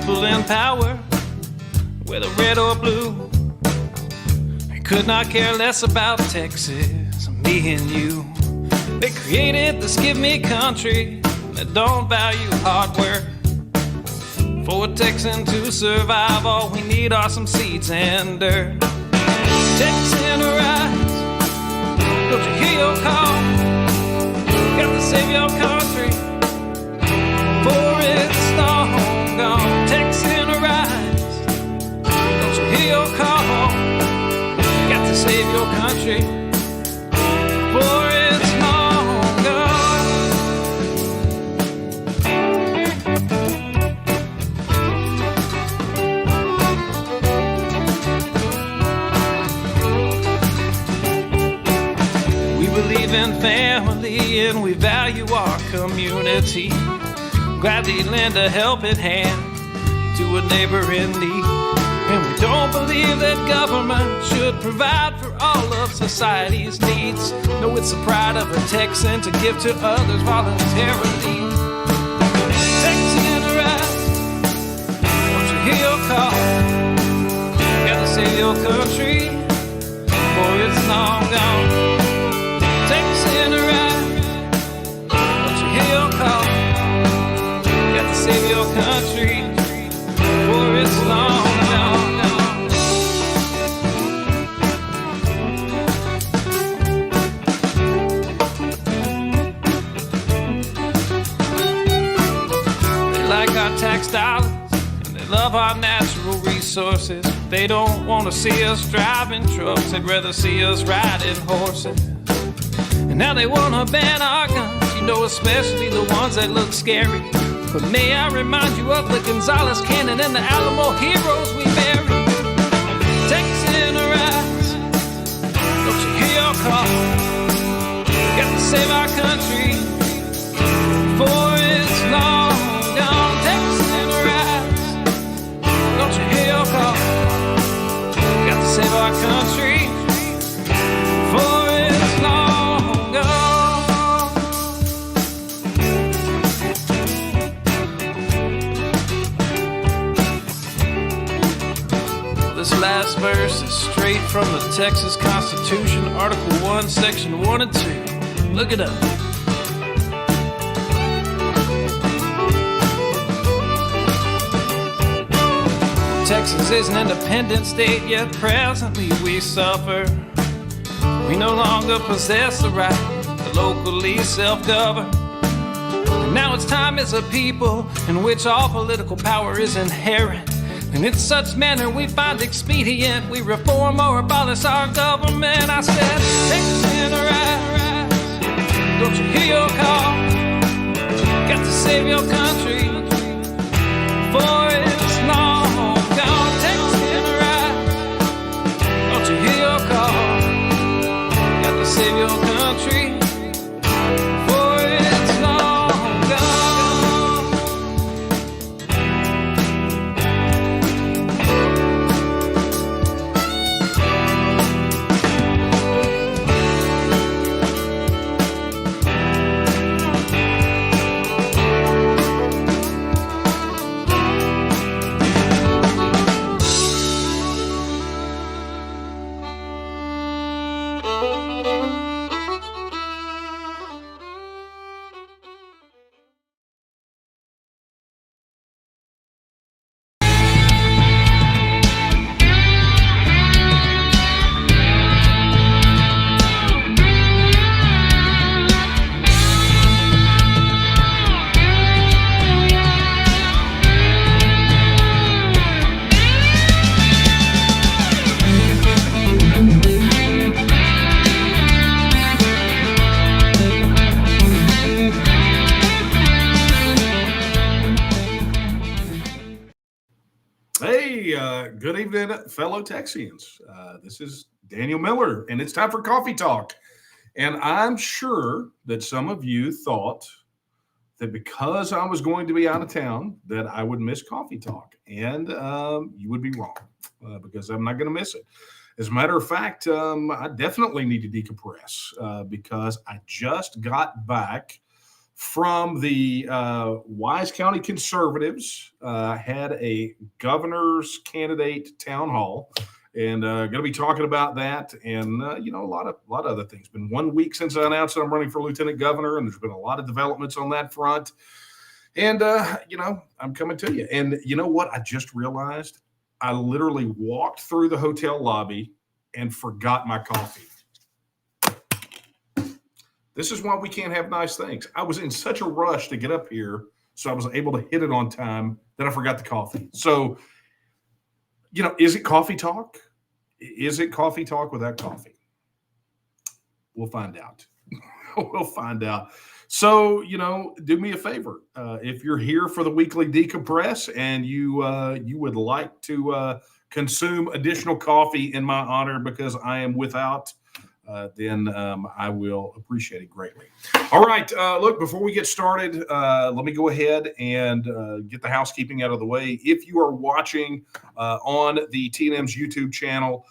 people in power, whether red or blue, they could not care less about Texas, me and you. They created this give me country that don't value hard work. For a Texan to survive, all we need are some seeds and dirt. Texan rise, don't you hear your call? Got to save your country before it's long gone. Texan rise, don't you hear your call? Got to save your country before it's long gone. We believe in family and we value our community. Gladly lend a helping hand to a neighbor in need. And we don't believe that government should provide for all of society's needs. No, it's the pride of a Texan to give to others voluntarily. Texan rise, don't you hear your call? Gotta save your country before it's long gone. Texan rise, don't you hear your call? Gotta save your country before it's long gone. Our tax dollars and they love our natural resources. They don't want to see us driving trucks, they'd rather see us riding horses. And now they want to ban our guns, you know, especially the ones that look scary. But may I remind you of the Gonzales Cannon and the Alamo heroes we buried. Texan rise, don't you hear your call? Got to save our country before it's long gone. Texan rise, don't you hear your call? Got to save our country before it's long gone. This last verse is straight from the Texas Constitution, Article 1, Section 1 and 2. Look it up. Texas is an independent state, yet presently we suffer. We no longer possess the right to locally self-govern. And now it's time as a people in which all political power is inherent. And in such manner we find expedient, we reform or abolish our government. I said, Texan rise, don't you hear your call? Got to save your country before it's long gone. Texan rise, don't you hear your call? Got to save your country before it's long gone. Good evening, fellow Texians. This is Daniel Miller, and it's time for Coffee Talk. And I'm sure that some of you thought that because I was going to be out of town that I would miss Coffee Talk. And you would be wrong because I'm not going to miss it. As a matter of fact, I definitely need to decompress because I just got back from the Wise County Conservatives had a governor's candidate town hall, and going to be talking about that and a lot of other things. Been 1 week since I announced that I'm running for lieutenant governor, and there's been a lot of developments on that front. And I'm coming to you. And you know what? I just realized I literally walked through the hotel lobby and forgot my coffee. This is why we can't have nice things. I was in such a rush to get up here, so I was able to hit it on time that I forgot the coffee. So, is it coffee talk? Is it coffee talk without coffee? We'll find out. We'll find out. So, do me a favor. If you're here for the weekly decompress and you would like to consume additional coffee in my honor because I am without, then I will appreciate it greatly. All right. Look, before we get started, let me go ahead and get the housekeeping out of the way. If you are watching on the TNM's YouTube channel,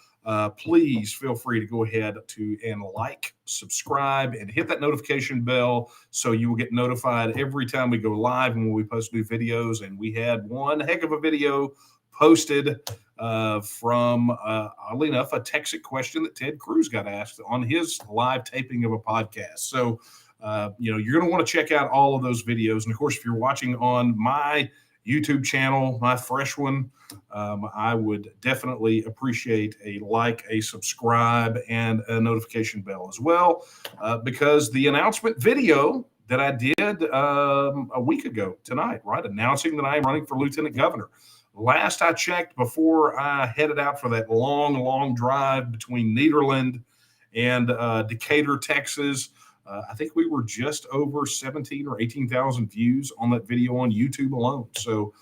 please feel free to go ahead and like, subscribe, and hit that notification bell so you will get notified every time we go live and when we post new videos. And we had one heck of a video posted from, oddly enough, a TEXIT question that Ted Cruz got asked on his live taping of a podcast. So, you're going to want to check out all of those videos. And of course, if you're watching on my YouTube channel, my fresh one, I would definitely appreciate a like, a subscribe, and a notification bell as well, because the announcement video that I did a week ago tonight, right, announcing that I am running for lieutenant governor. Last I checked, before I headed out for that long drive between Nederland and Decatur, Texas, I think we were just over 17 or 18,000 views on that video on YouTube alone. So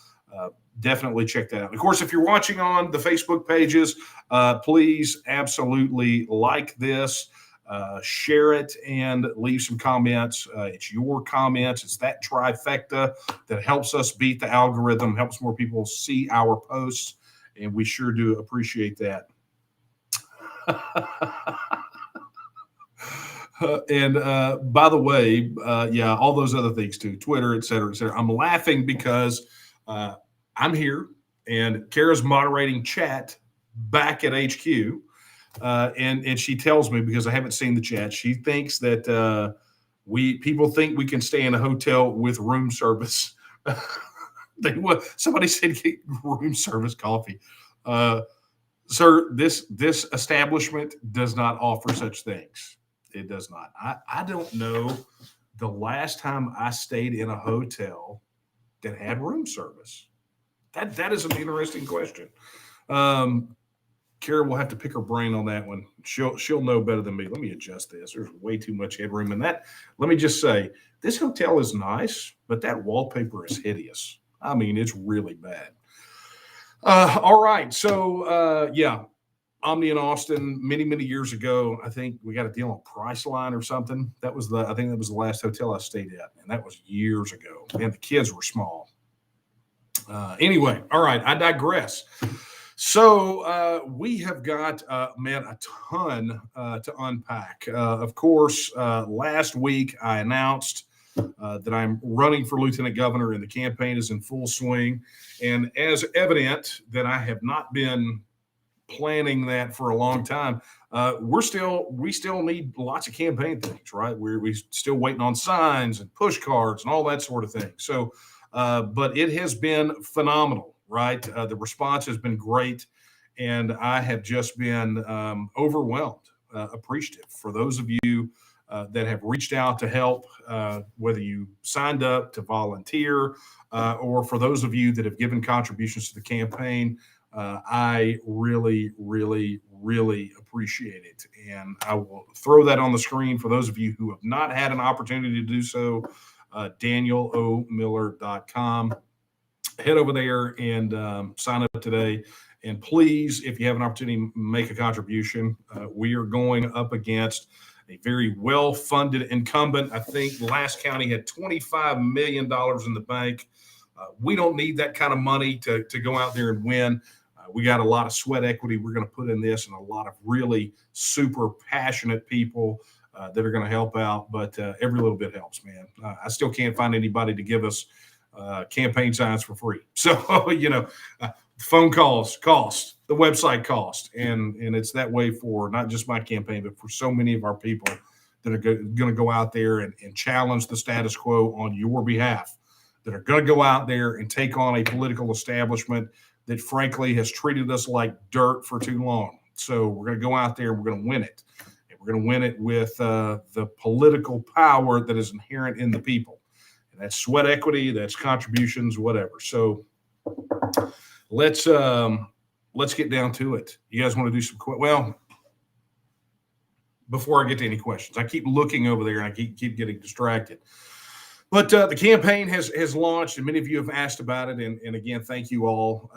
definitely check that out. Of course, if you're watching on the Facebook pages, please absolutely like this, share it, and leave some comments. It's your comments. It's that trifecta that helps us beat the algorithm, helps more people see our posts, and we sure do appreciate that. And by the way, all those other things too, Twitter, et cetera, et cetera. I'm laughing because I'm here and Kara's moderating chat back at HQ. And she tells me, because I haven't seen the chat, she thinks that people think we can stay in a hotel with room service. Somebody said get room service coffee. Sir, this establishment does not offer such things. It does not. I don't know the last time I stayed in a hotel that had room service. That is an interesting question. Kara will have to pick her brain on that one. She'll know better than me. Let me adjust this. There's way too much headroom in that. Let me just say, this hotel is nice, but that wallpaper is hideous. I mean, it's really bad. All right. So, Omni in Austin, many years ago, I think we got a deal on Priceline or something. I think that was the last hotel I stayed at, and that was years ago. And the kids were small. Anyway, all right, I digress. So we have got, a ton to unpack. Of course, last week I announced that I'm running for lieutenant governor, and the campaign is in full swing. And as evident that I have not been planning that for a long time, we still need lots of campaign things, right? We're still waiting on signs and push cards and all that sort of thing. So, but it has been phenomenal, right? The response has been great, and I have just been overwhelmed, appreciative for those of you that have reached out to help, whether you signed up to volunteer, or for those of you that have given contributions to the campaign. I really appreciate it. And I will throw that on the screen for those of you who have not had an opportunity to do so. DanielOMiller.com. Head over there and sign up today. And please, if you have an opportunity, make a contribution. We are going up against a very well-funded incumbent. I think last county had $25 million in the bank. We don't need that kind of money to go out there and win. We got a lot of sweat equity we're going to put in this, and a lot of really super passionate people that are going to help out. But every little bit helps, man. I still can't find anybody to give us campaign signs for free. So, phone calls cost, the website cost. And it's that way for not just my campaign, but for so many of our people that are going to go out there and challenge the status quo on your behalf, that are going to go out there and take on a political establishment that frankly has treated us like dirt for too long. So we're going to go out there and we're going to win it. And we're going to win it with the political power that is inherent in the people. And that's sweat equity, that's contributions, whatever. So let's get down to it. You guys want to do some before I get to any questions, I keep looking over there and I keep getting distracted. But the campaign has launched, and many of you have asked about it. And again, thank you all.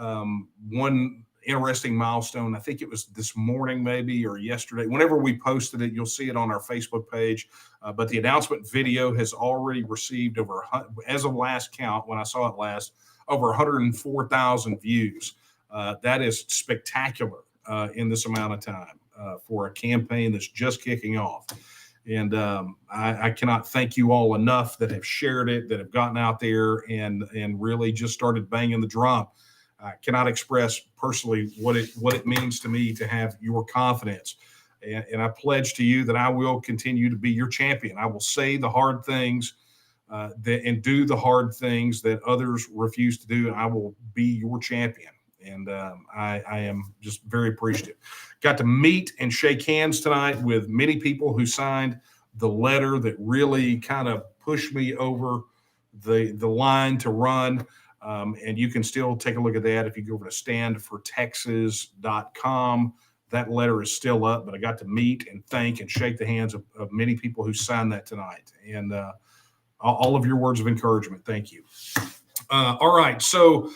One interesting milestone, I think it was this morning maybe or yesterday. Whenever we posted it, you'll see it on our Facebook page. But the announcement video has already received as of last count, when I saw it last, over 104,000 views. That is spectacular in this amount of time for a campaign that's just kicking off. And I cannot thank you all enough that have shared it, that have gotten out there and really just started banging the drum. I cannot express personally what it means to me to have your confidence. And I pledge to you that I will continue to be your champion. I will say the hard things and do the hard things that others refuse to do. And I will be your champion. And I am just very appreciative. Got to meet and shake hands tonight with many people who signed the letter that really kind of pushed me over the line to run. And you can still take a look at that if you go over to standfortexas.com. That letter is still up, but I got to meet and thank and shake the hands of many people who signed that tonight. And all of your words of encouragement. Thank you. All right. So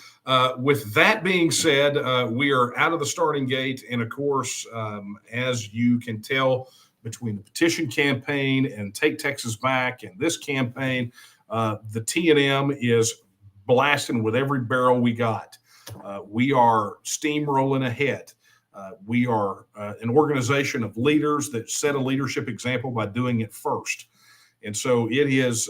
with that being said, we are out of the starting gate. And of course, as you can tell, between the petition campaign and Take Texas Back and this campaign, the T&M is blasting with every barrel we got. We are steamrolling ahead. We are an organization of leaders that set a leadership example by doing it first. And so it is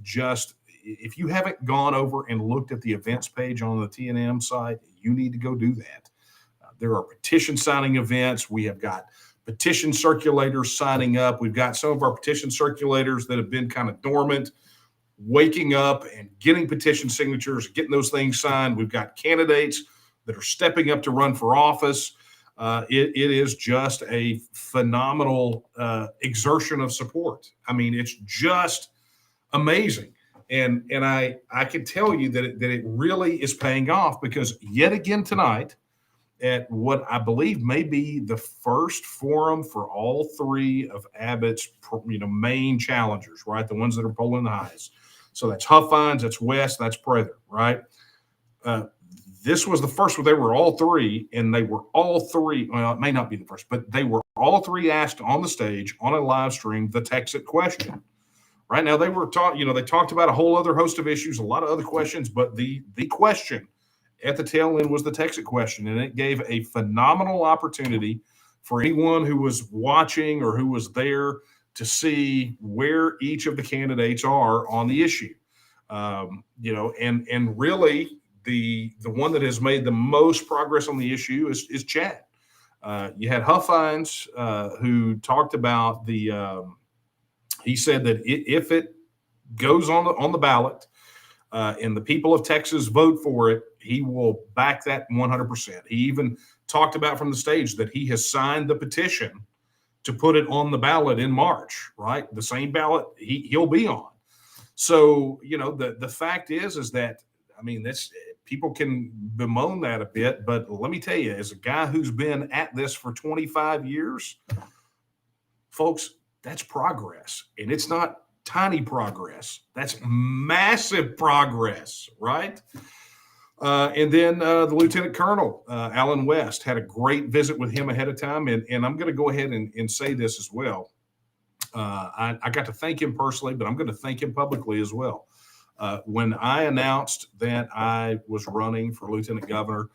just, if you haven't gone over and looked at the events page on the T&M site, you need to go do that. There are petition signing events. We have got petition circulators signing up. We've got some of our petition circulators that have been kind of dormant, waking up and getting petition signatures, getting those things signed. We've got candidates that are stepping up to run for office. It is just a phenomenal exertion of support. I mean, it's just amazing. And I can tell you that it really is paying off, because yet again tonight, at what I believe may be the first forum for all three of Abbott's main challengers, right? The ones that are polling the highest. So that's Huffines, that's West, that's Prather, right? This was the first where they were all three, and they were all three. Well, it may not be the first, but they were all three asked on the stage on a live stream the TEXIT question. Right now, they were taught, they talked about a whole other host of issues, a lot of other questions, but the question at the tail end was the TEXIT question, and it gave a phenomenal opportunity for anyone who was watching or who was there to see where each of the candidates are on the issue. And really the one that has made the most progress on the issue is Chad. You had Huffines who talked about he said that if it goes on the ballot and the people of Texas vote for it, he will back that 100%. He even talked about from the stage that he has signed the petition to put it on the ballot in March, right? The same ballot he'll be on. So, the fact is that, that's, people can bemoan that a bit, but let me tell you, as a guy who's been at this for 25 years, folks, that's progress. And it's not tiny progress. That's massive progress, right? And then the Lieutenant Colonel, Alan West, had a great visit with him ahead of time. And I'm going to go ahead and say this as well. I got to thank him personally, but I'm going to thank him publicly as well. When I announced that I was running for Lieutenant Governor,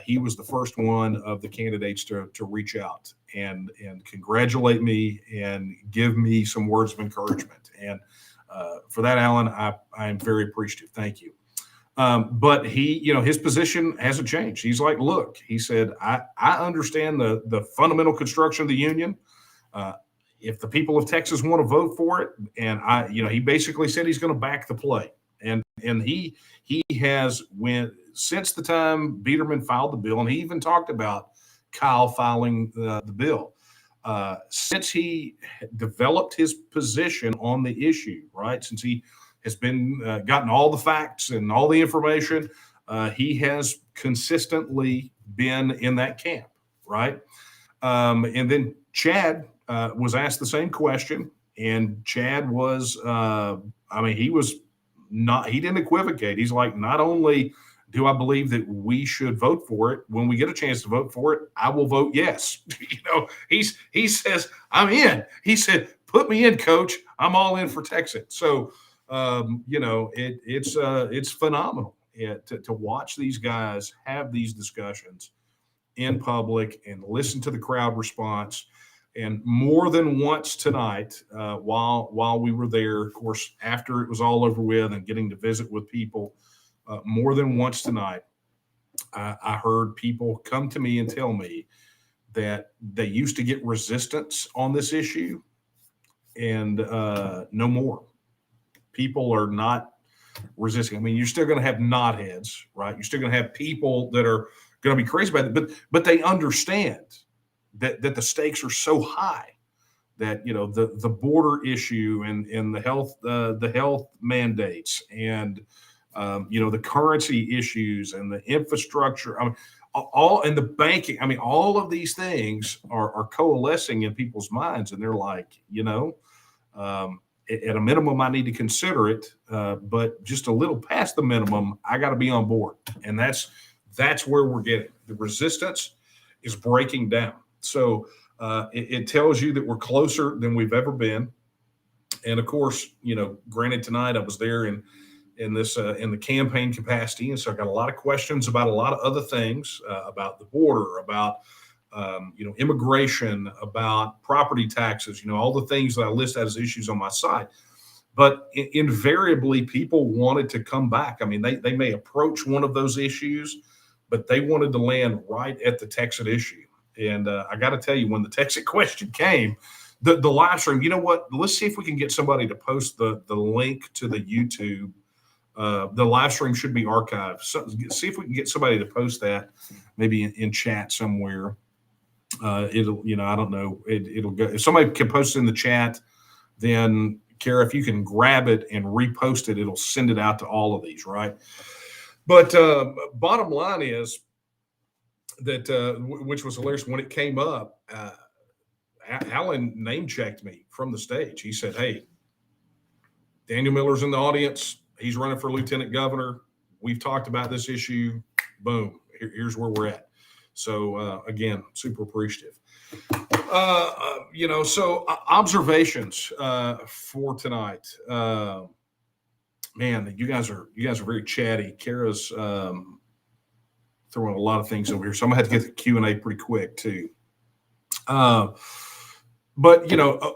he was the first one of the candidates to reach out and congratulate me and give me some words of encouragement. And for that, Alan, I am very appreciative. Thank you. But he, his position hasn't changed. He's like, look, he said, I understand the fundamental construction of the union. If the people of Texas want to vote for it, and he basically said he's going to back the play. And he has since the time Biederman filed the bill, and he even talked about Kyle filing the bill. Since he developed his position on the issue, right? Since he has been gotten all the facts and all the information, he has consistently been in that camp, right? And then Chad was asked the same question, and Chad was, he didn't equivocate. He's like, not only do I believe that we should vote for it, when we get a chance to vote for it, I will vote yes. He says, I'm in. He said, put me in, coach. I'm all in for TEXIT. So, it's phenomenal to watch these guys have these discussions in public and listen to the crowd response. And more than once tonight, while we were there, of course, after it was all over with and getting to visit with people, more than once tonight, I heard people come to me and tell me that they used to get resistance on this issue, and no more. People are not resisting. I mean, you're still going to have knotheads, right? You're still going to have people that are going to be crazy about it, but they understand that the stakes are so high that the border issue and the health mandates and the currency issues and the infrastructure, all and the banking. I mean, all of these things are coalescing in people's minds, and they're like, at a minimum, I need to consider it, but just a little past the minimum, I got to be on board, and that's where we're getting. The resistance is breaking down. So it tells you that we're closer than we've ever been. And of course, granted, tonight I was there in the campaign capacity, and so I got a lot of questions about a lot of other things, about the border, about immigration, about property taxes, all the things that I list as issues on my site. But invariably, people wanted to come back. I mean, they may approach one of those issues, but they wanted to land right at the TEXIT issue. And I got to tell you, when the TEXIT question came, the live stream, you know what? Let's see if we can get somebody to post the link to the YouTube. The live stream should be archived. So, see if we can get somebody to post that, maybe in chat somewhere. It'll, I don't know. It'll go. If somebody can post it in the chat, then Kara, if you can grab it and repost it, it'll send it out to all of these, right? But bottom line is that, which was hilarious when it came up, Alan name checked me from the stage. He said, "Hey, Daniel Miller's in the audience. He's running for lieutenant governor. We've talked about this issue. Boom. Here's where we're at." So again, super appreciative. So observations for tonight. Man, you guys are very chatty. Kara's throwing a lot of things over here, so I'm gonna have to get the Q&A pretty quick too. But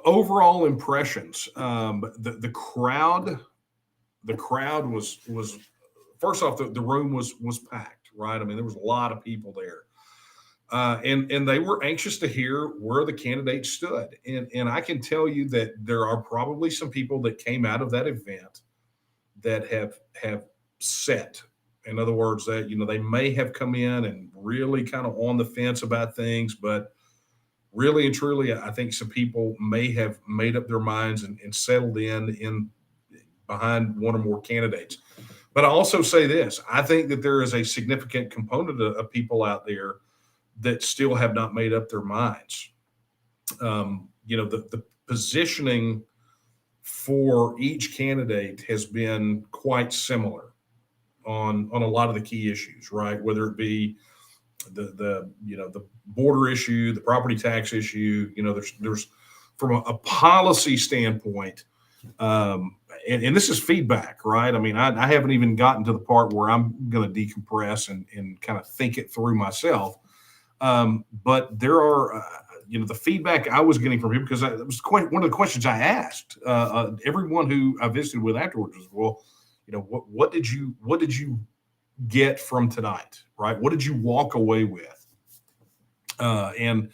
overall impressions. The crowd was first off, the room was packed, right? I mean, there was a lot of people there. And they were anxious to hear where the candidates stood. And I can tell you that there are probably some people that came out of that event that have set. In other words, that, they may have come in and really kind of on the fence about things, but really and truly, I think some people may have made up their minds and settled in behind one or more candidates. But I also say this, I think that there is a significant component of people out there that still have not made up their minds. The positioning for each candidate has been quite similar on a lot of the key issues, right? Whether it be the border issue, the property tax issue, there's from a policy standpoint, and this is feedback, right? I mean, I haven't even gotten to the part where I'm going to decompress and kind of think it through myself. But there are, the feedback I was getting from people, because it was one of the questions I asked everyone who I visited with afterwards was, well, what did you get from tonight, right? What did you walk away with? And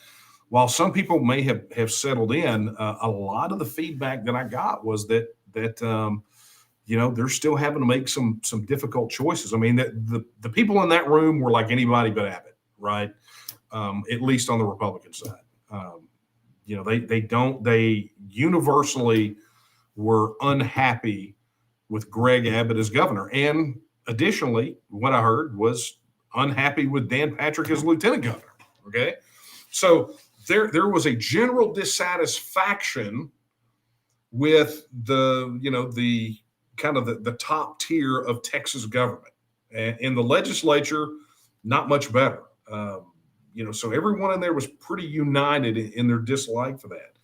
while some people may have settled in, a lot of the feedback that I got was that they're still having to make some difficult choices. I mean, the people in that room were like anybody but Abbott, right? At least on the Republican side. They universally were unhappy with Greg Abbott as governor. And additionally, what I heard was unhappy with Dan Patrick as lieutenant governor. Okay. So there was a general dissatisfaction with the kind of the top tier of Texas government, and in the legislature, not much better. So everyone in there was pretty united in their dislike for that.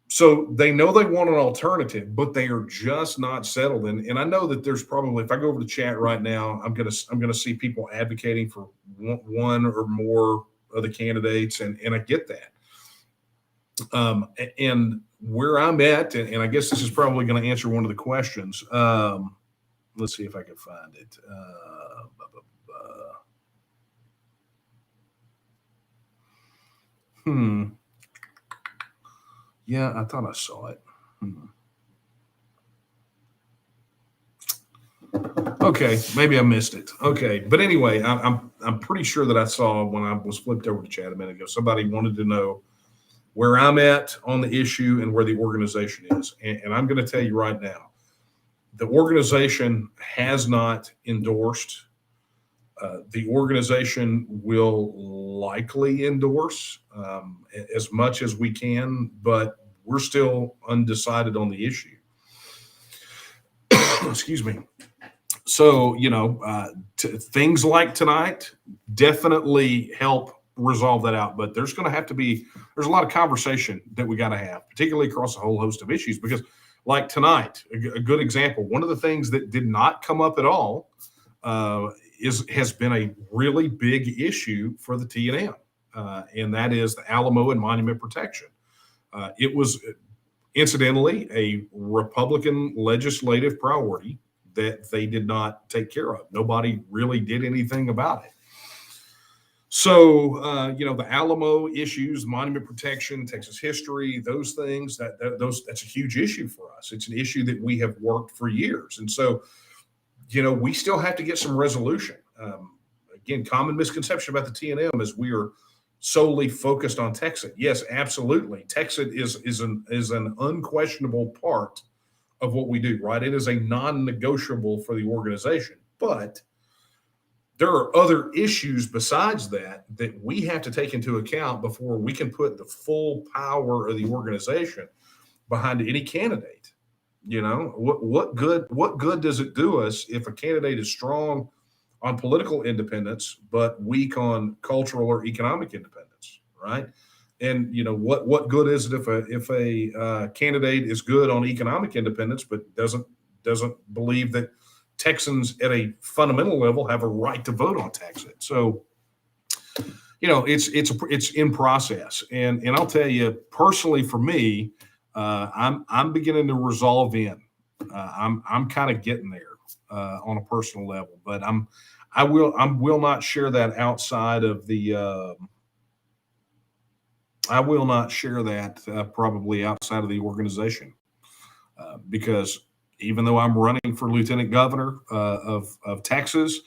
So they know they want an alternative, but they are just not settled. And I know that there's probably, if I go over the chat right now, I'm gonna see people advocating for one or more of the candidates, and I get that. And where I'm at, and I guess this is probably going to answer one of the questions. Let's see if I can find it. Yeah, I thought I saw it. Okay, maybe I missed it. Okay, but anyway, I'm pretty sure that I saw when I was flipped over to chat a minute ago. Somebody wanted to know where I'm at on the issue and where the organization is, and I'm going to tell you right now, the organization has not endorsed. The organization will likely endorse as much as we can, but we're still undecided on the issue. Excuse me. So, things like tonight definitely help resolve that out, but there's a lot of conversation that we got to have, particularly across a whole host of issues, because like tonight, a good example, one of the things that did not come up at all has been a really big issue for the T&M, and that is the Alamo and monument protection. It was incidentally a Republican legislative priority that they did not take care of. Nobody really did anything about it. So, the Alamo issues, monument protection, Texas history, those things, that's a huge issue for us. It's an issue that we have worked for years. And so, we still have to get some resolution. Again, common misconception about the T&M is we are solely focused on TEXIT. Yes, absolutely. TEXIT is an unquestionable part of what we do, right? It is a non-negotiable for the organization, but there are other issues besides that we have to take into account before we can put the full power of the organization behind any candidate. What good does it do us if a candidate is strong on political independence but weak on cultural or economic independence, right? And what good is it if a candidate is good on economic independence but doesn't believe that Texans at a fundamental level have a right to vote on TEXIT? So, it's in process, and I'll tell you personally, for me, I'm beginning to resolve in. I'm kind of getting there on a personal level, but I will not share that outside of the. I will not share that probably outside of the organization because even though I'm running for lieutenant governor of Texas,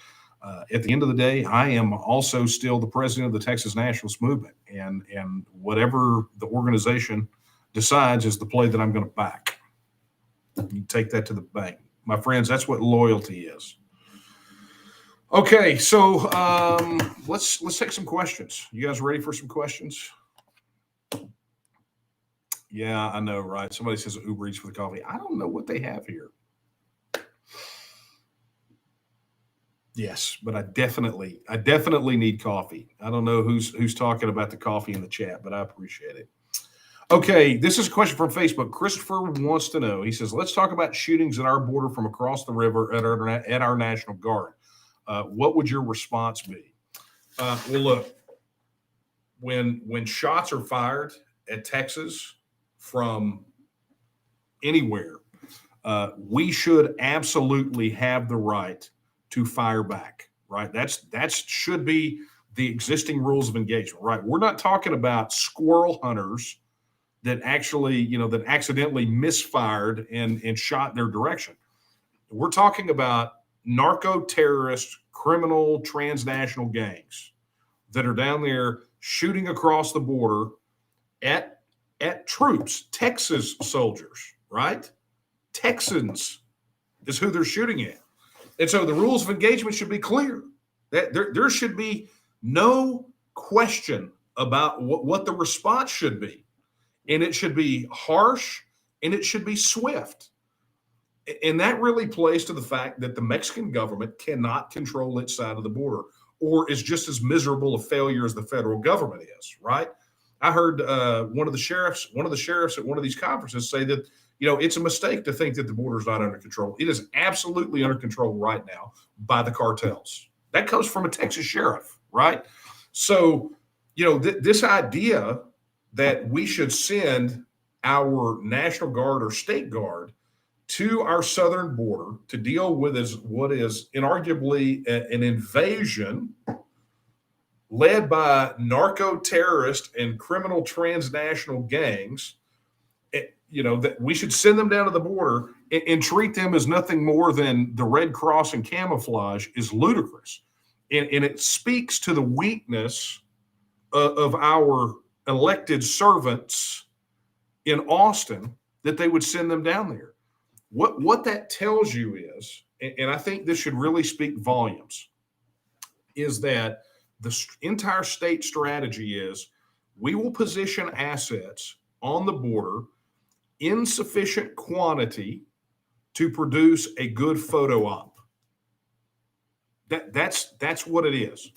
at the end of the day, I am also still the president of the Texas Nationalist movement, and whatever the organization decides is the play that I'm going to back. You take that to the bank, my friends. That's what loyalty is. Okay, so let's take some questions. You guys ready for some questions? Yeah, I know, right? Somebody says Uber Eats for the coffee. I don't know what they have here. Yes, but I definitely need coffee. I don't know who's talking about the coffee in the chat, but I appreciate it. Okay, this is a question from Facebook. Christopher wants to know. He says, "Let's talk about shootings at our border from across the river at our National Guard. What would your response be?" Well, look, when shots are fired at Texas from anywhere, we should absolutely have the right to fire back. Right? That should be the existing rules of engagement. Right? We're not talking about squirrel hunters that that accidentally misfired and shot their direction. We're talking about narco terrorist, criminal, transnational gangs that are down there shooting across the border at troops, Texas soldiers, right? Texans is who they're shooting at. And so the rules of engagement should be clear. That there should be no question about what the response should be. And it should be harsh and it should be swift. And that really plays to the fact that the Mexican government cannot control its side of the border, or is just as miserable a failure as the federal government is, right? I heard one of the sheriffs at one of these conferences say that, it's a mistake to think that the border is not under control. It is absolutely under control right now by the cartels. That comes from a Texas sheriff, right? So, this idea that we should send our National Guard or State Guard to our southern border to deal with what is inarguably an invasion led by narco terrorist and criminal transnational gangs, that we should send them down to the border and treat them as nothing more than the Red Cross and camouflage is ludicrous. And it speaks to the weakness of our elected servants in Austin that they would send them down there. What that tells you is, and I think this should really speak volumes, is that the entire state strategy is we will position assets on the border in sufficient quantity to produce a good photo op. That's what it is.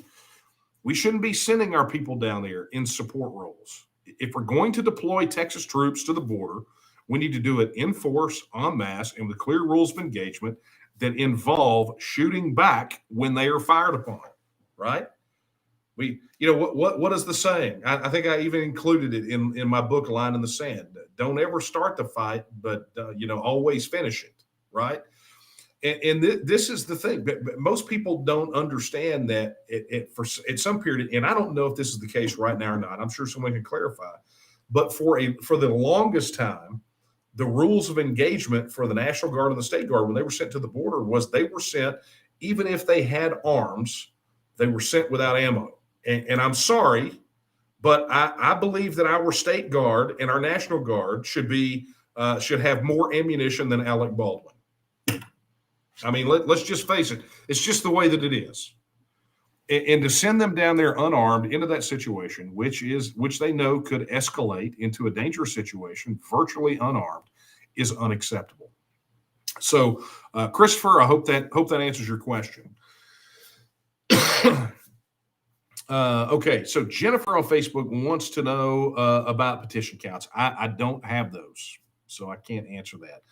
We shouldn't be sending our people down there in support roles. If we're going to deploy Texas troops to the border, we need to do it in force, en masse, and with clear rules of engagement that involve shooting back when they are fired upon, right? What is the saying? I think I even included it in my book, Line in the Sand. Don't ever start the fight, but always finish it, right? And this is the thing. But most people don't understand that at some period, and I don't know if this is the case right now or not. I'm sure someone can clarify. But for the longest time, the rules of engagement for the National Guard and the State Guard when they were sent to the border was they were sent, even if they had arms, they were sent without ammo. And I'm sorry, but I believe that our State Guard and our National Guard should have more ammunition than Alec Baldwin. I mean, let's just face it. It's just the way that it is. And to send them down there unarmed into that situation, which they know could escalate into a dangerous situation, virtually unarmed, is unacceptable. So, Christopher, I hope that answers your question. Okay, so Jennifer on Facebook wants to know about petition counts. I don't have those, so I can't answer that.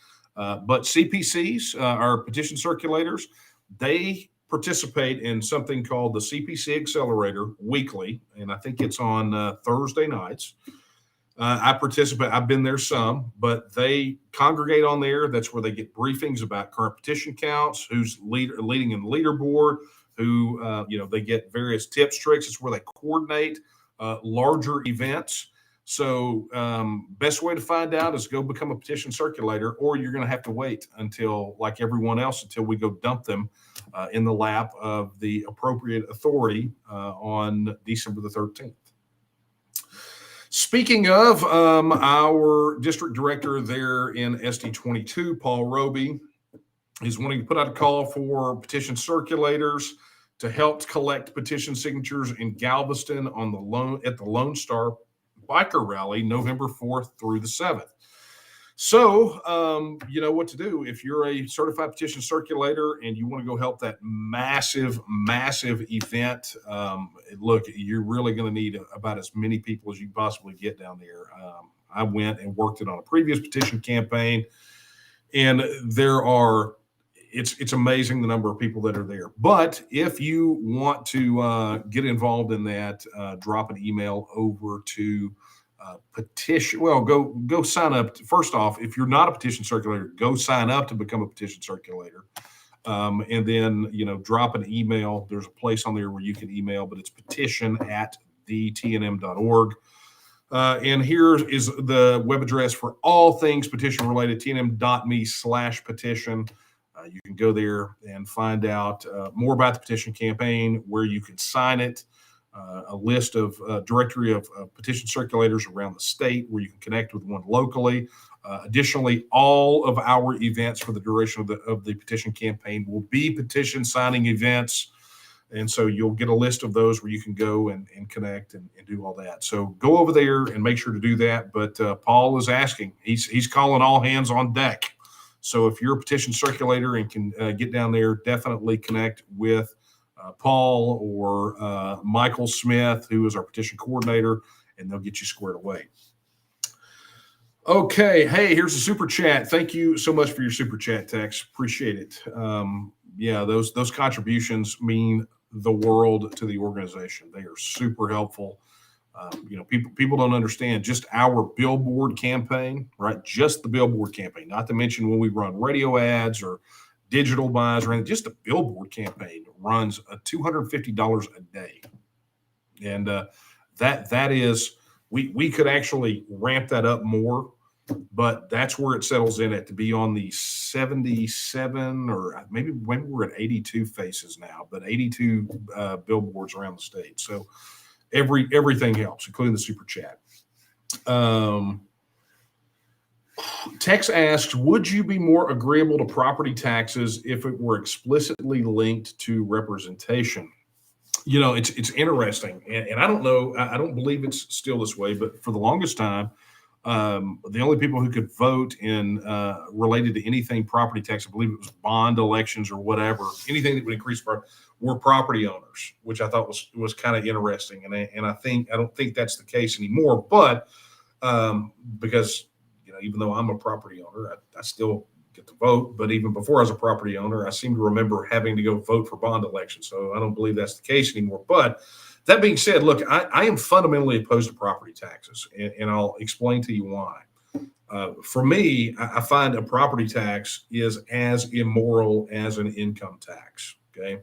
But CPCs, our petition circulators, they participate in something called the CPC Accelerator weekly, and I think it's on Thursday nights. I participate. I've been there some, but they congregate on there. That's where they get briefings about current petition counts, who's leading in the leaderboard, who they get various tips, tricks. It's where they coordinate larger events. So best way to find out is go become a petition circulator, or you're going to have to wait until, like everyone else, until we go dump them in the lap of the appropriate authority on December the 13th. Speaking of our district director there in SD22, Paul Roby, is wanting to put out a call for petition circulators to help collect petition signatures in Galveston at the Lone Star Biker Rally, November 4th through the 7th. So, you know what to do. If you're a certified petition circulator and you want to go help that massive event, look, you're really going to need about as many people as you possibly get down there. I went and worked it on a previous petition campaign, and it's amazing the number of people that are there. But if you want to get involved in that, drop an email over to petition. Well, go sign up. First off, if you're not a petition circulator, go sign up to become a petition circulator. And then, drop an email. There's a place on there where you can email, but it's petition@thetnm.org. And here is the web address for all things petition related, tnm.me/petition. You can go there and find out more about the petition campaign, where you can sign it, a list of directory of petition circulators around the state where you can connect with one locally. Additionally, all of our events for the duration of the petition campaign will be petition signing events. And so you'll get a list of those where you can go and connect and do all that. So go over there and make sure to do that. But Paul is asking, he's calling all hands on deck. So if you're a petition circulator and can get down there, definitely connect with Paul or Michael Smith, who is our petition coordinator, and they'll get you squared away. Okay. Hey, here's a super chat. Thank you so much for your super chat, Tex. Appreciate it. Yeah, those contributions mean the world to the organization. They are super helpful. People don't understand just our billboard campaign, right? Just the billboard campaign, not to mention when we run radio ads or digital buys or anything. Just the billboard campaign runs $250 a day. And that is, we could actually ramp that up more, but that's where it settles in at, to be on the 77, or maybe we're at 82 faces now, but 82 billboards around the state. So everything helps, including the super chat. Tex asks, would you be more agreeable to property taxes if it were explicitly linked to representation? It's interesting, and I don't know, I don't believe it's still this way, but for the longest time, the only people who could vote in related to anything property tax, I believe it was bond elections or whatever, anything that would increase were property owners, which I thought was kind of interesting, and I don't think that's the case anymore. But because even though I'm a property owner, I still get to vote. But even before I was a property owner, I seem to remember having to go vote for bond elections. So I don't believe that's the case anymore. But that being said, look, I am fundamentally opposed to property taxes, and I'll explain to you why. For me, I find a property tax is as immoral as an income tax. Okay.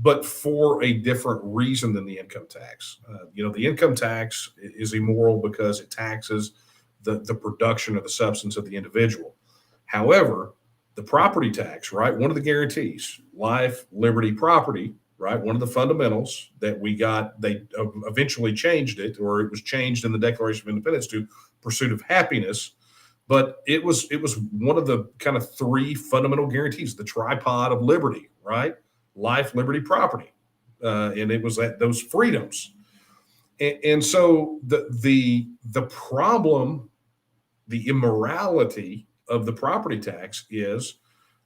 But for a different reason than the income tax. The income tax is immoral because it taxes the production of the substance of the individual. However, the property tax, right? One of the guarantees, life, liberty, property, right? One of the fundamentals that we got, they eventually changed it, or it was changed in the Declaration of Independence to pursuit of happiness. But it was one of the kind of three fundamental guarantees, the tripod of liberty, right? Life, liberty, property. And it was those freedoms. And so the problem, the immorality of the property tax is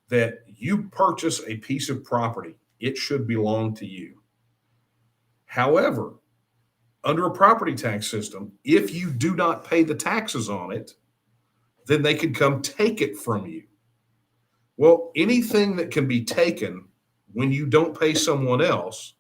that you purchase a piece of property, it should belong to you. However, under a property tax system, if you do not pay the taxes on it, then they can come take it from you. Well, anything that can be taken when you don't pay someone else,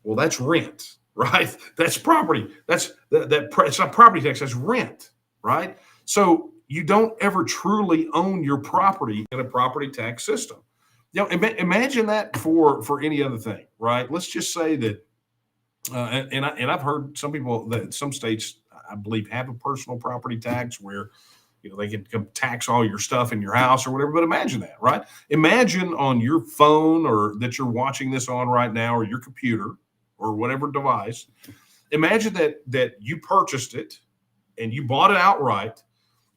well, that's rent, right? That's property. It's not property tax, that's rent, right? So you don't ever truly own your property in a property tax system. Imagine that for any other thing, right? Let's just say that, and I've heard some people that some states, I believe, have a personal property tax where they can come tax all your stuff in your house or whatever. But imagine that, right? Imagine on your phone, or that you're watching this on right now, or your computer or whatever device. Imagine that you purchased it and you bought it outright,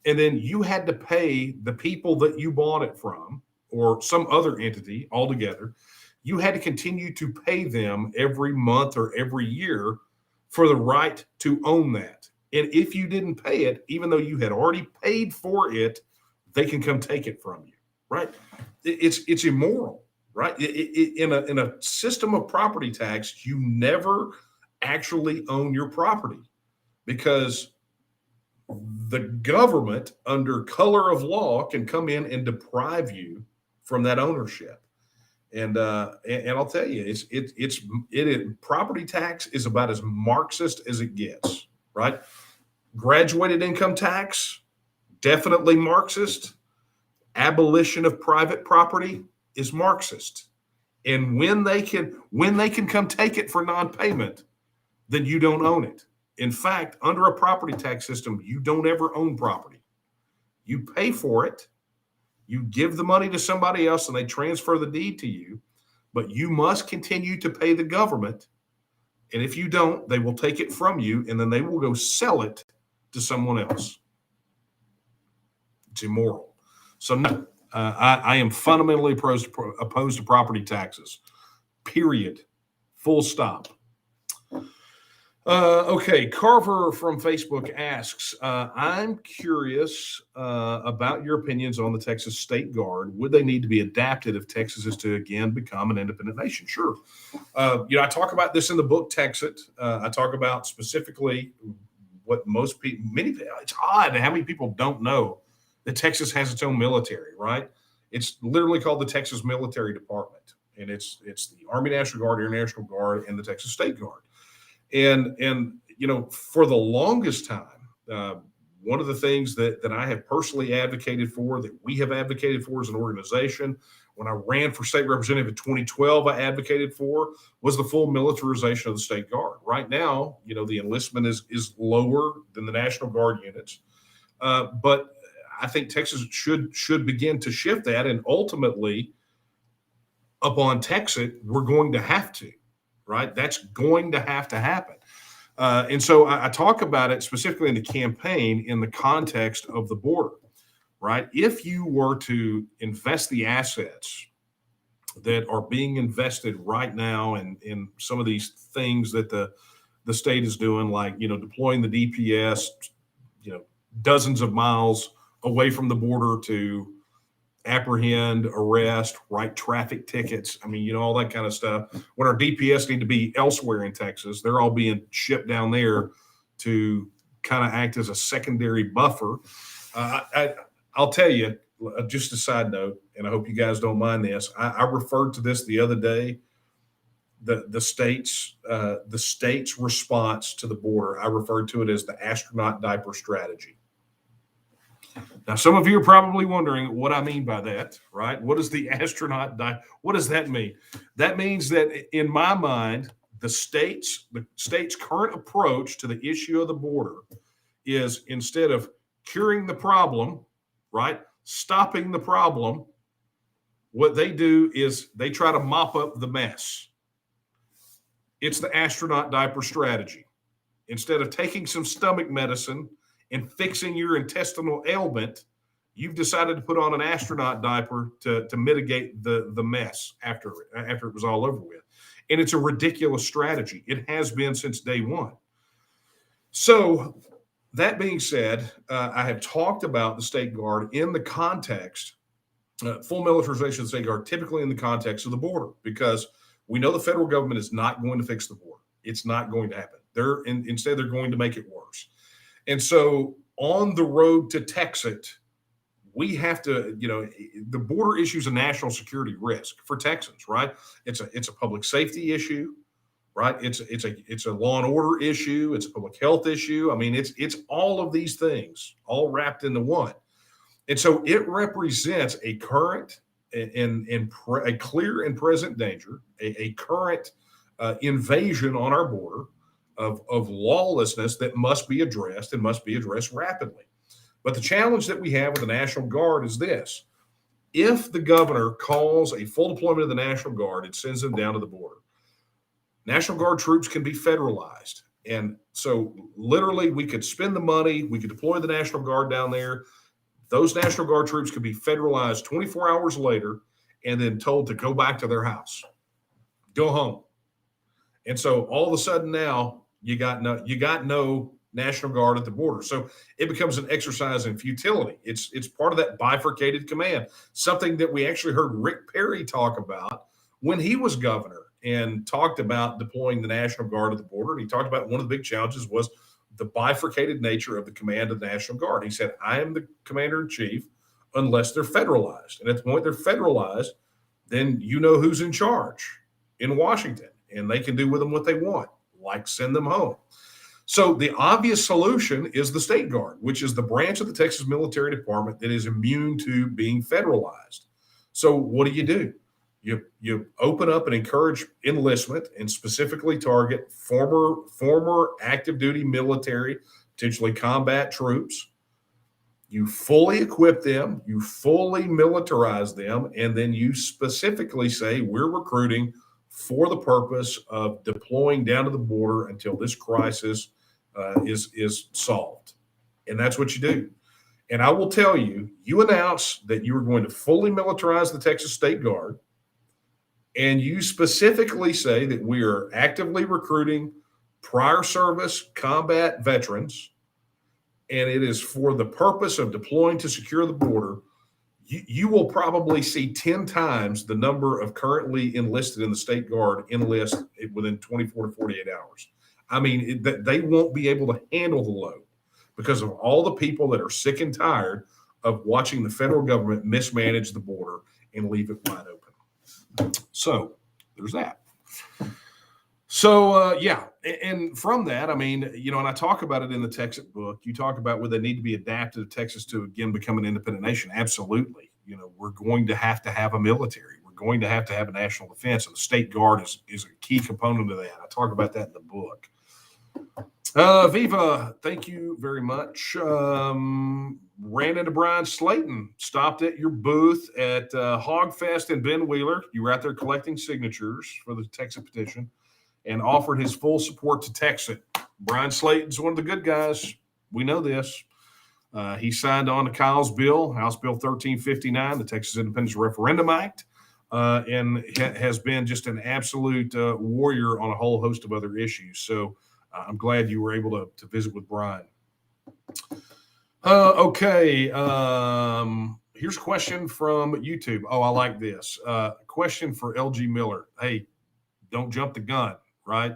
and then you had to pay the people that you bought it from, or some other entity altogether. You had to continue to pay them every month or every year for the right to own that. And if you didn't pay it, even though you had already paid for it, they can come take it from you, right? It's immoral, right? In a system of property tax, you never actually own your property, because the government, under color of law, can come in and deprive you from that ownership. And I'll tell you, property tax is about as Marxist as it gets, right? Graduated income tax, definitely Marxist. Abolition of private property is Marxist. And when they can come take it for non-payment, then you don't own it. In fact, under a property tax system, you don't ever own property. You pay for it. You give the money to somebody else and they transfer the deed to you, but you must continue to pay the government. And if you don't, they will take it from you and then they will go sell it to someone else. It's immoral. So no, I am fundamentally opposed to property taxes, period, full stop. Okay, Carver from Facebook asks, I'm curious about your opinions on the Texas State Guard. Would they need to be adapted if Texas is to again become an independent nation? Sure. I talk about this in the book TEXIT. I talk about specifically what it's odd how many people don't know that Texas has its own military, right? It's literally called the Texas Military Department, and it's the Army National Guard, Air National Guard, and the Texas State Guard. And for the longest time, one of the things that I have personally advocated for, that we have advocated for as an organization, when I ran for state representative in 2012, I advocated for, was the full militarization of the State Guard. Right now, the enlistment is lower than the National Guard units, but I think Texas should begin to shift that, and ultimately, upon TEXIT, we're going to have to. Right? That's going to have to happen. And so I talk about it specifically in the campaign in the context of the border, right? If you were to invest the assets that are being invested right now in some of these things that the state is doing, like, deploying the DPS, dozens of miles away from the border to apprehend, arrest, write traffic tickets. I mean, all that kind of stuff. When our DPS need to be elsewhere in Texas, they're all being shipped down there to kind of act as a secondary buffer. I'll tell you, just a side note, and I hope you guys don't mind this. I referred to this the other day. The state's response to the border, I referred to it as the astronaut diaper strategy. Now, some of you are probably wondering what I mean by that, right? What is the astronaut diaper? What does that mean? That means that in my mind, the state's current approach to the issue of the border is, instead of curing the problem, right, stopping the problem, what they do is they try to mop up the mess. It's the astronaut diaper strategy. Instead of taking some stomach medicine and fixing your intestinal ailment, you've decided to put on an astronaut diaper to mitigate the mess after it was all over with. And it's a ridiculous strategy. It has been since day one. So that being said, I have talked about the State Guard in the context, full militarization of the State Guard, typically in the context of the border, because we know the federal government is not going to fix the border. It's not going to happen. Instead, they're going to make it worse. And so on the road to TEXIT, we have to, the border issue is a national security risk for Texans, right? It's a public safety issue, right? It's a law and order issue. It's a public health issue. I mean, it's all of these things all wrapped into one. And so it represents a current and a clear and present danger, a current invasion on our border of lawlessness that must be addressed and must be addressed rapidly. But the challenge that we have with the National Guard is this. If the governor calls a full deployment of the National Guard and sends them down to the border, National Guard troops can be federalized. And so literally we could spend the money, we could deploy the National Guard down there. Those National Guard troops could be federalized 24 hours later and then told to go back to their house, go home. And so all of a sudden now you got no National Guard at the border. So it becomes an exercise in futility. It's part of that bifurcated command, something that we actually heard Rick Perry talk about when he was governor and talked about deploying the National Guard at the border. And he talked about one of the big challenges was the bifurcated nature of the command of the National Guard. He said, I am the commander in chief unless they're federalized. And at the point they're federalized, then you know who's in charge in Washington, and they can do with them what they want, like send them home. So the obvious solution is the State Guard, which is the branch of the Texas Military Department that is immune to being federalized. So what do? You open up and encourage enlistment and specifically target former active duty military, potentially combat troops. You fully equip them, you fully militarize them, and then you specifically say we're recruiting for the purpose of deploying down to the border until this crisis is solved. And that's what you do. And I will tell you, you announce that you are going to fully militarize the Texas State Guard, and you specifically say that we are actively recruiting prior service combat veterans, and it is for the purpose of deploying to secure the border. You will probably see 10 times the number of currently enlisted in the State Guard enlist within 24 to 48 hours. I mean, they won't be able to handle the load because of all the people that are sick and tired of watching the federal government mismanage the border and leave it wide open. So there's that. So, yeah. And from that, I mean, you know, and I talk about it in the TEXIT book. You talk about whether they need to be adapted to Texas to, again, become an independent nation. Absolutely. You know, we're going to have a military. We're going to have a national defense. And the State Guard is a key component of that. I talk about that in the book. Viva, thank you very much. Ran into Brian Slayton, stopped at your booth at Hogfest in Ben Wheeler. You were out there collecting signatures for the TEXIT petition and offered his full support to TEXIT. Brian Slayton's one of the good guys. We know this. He signed on to Kyle's bill, House Bill 1359, the Texas Independence Referendum Act, and has been just an absolute warrior on a whole host of other issues. So I'm glad you were able to visit with Brian. Okay. Here's a question from YouTube. Oh, I like this. Question for LG Miller. Hey, don't jump the gun, right?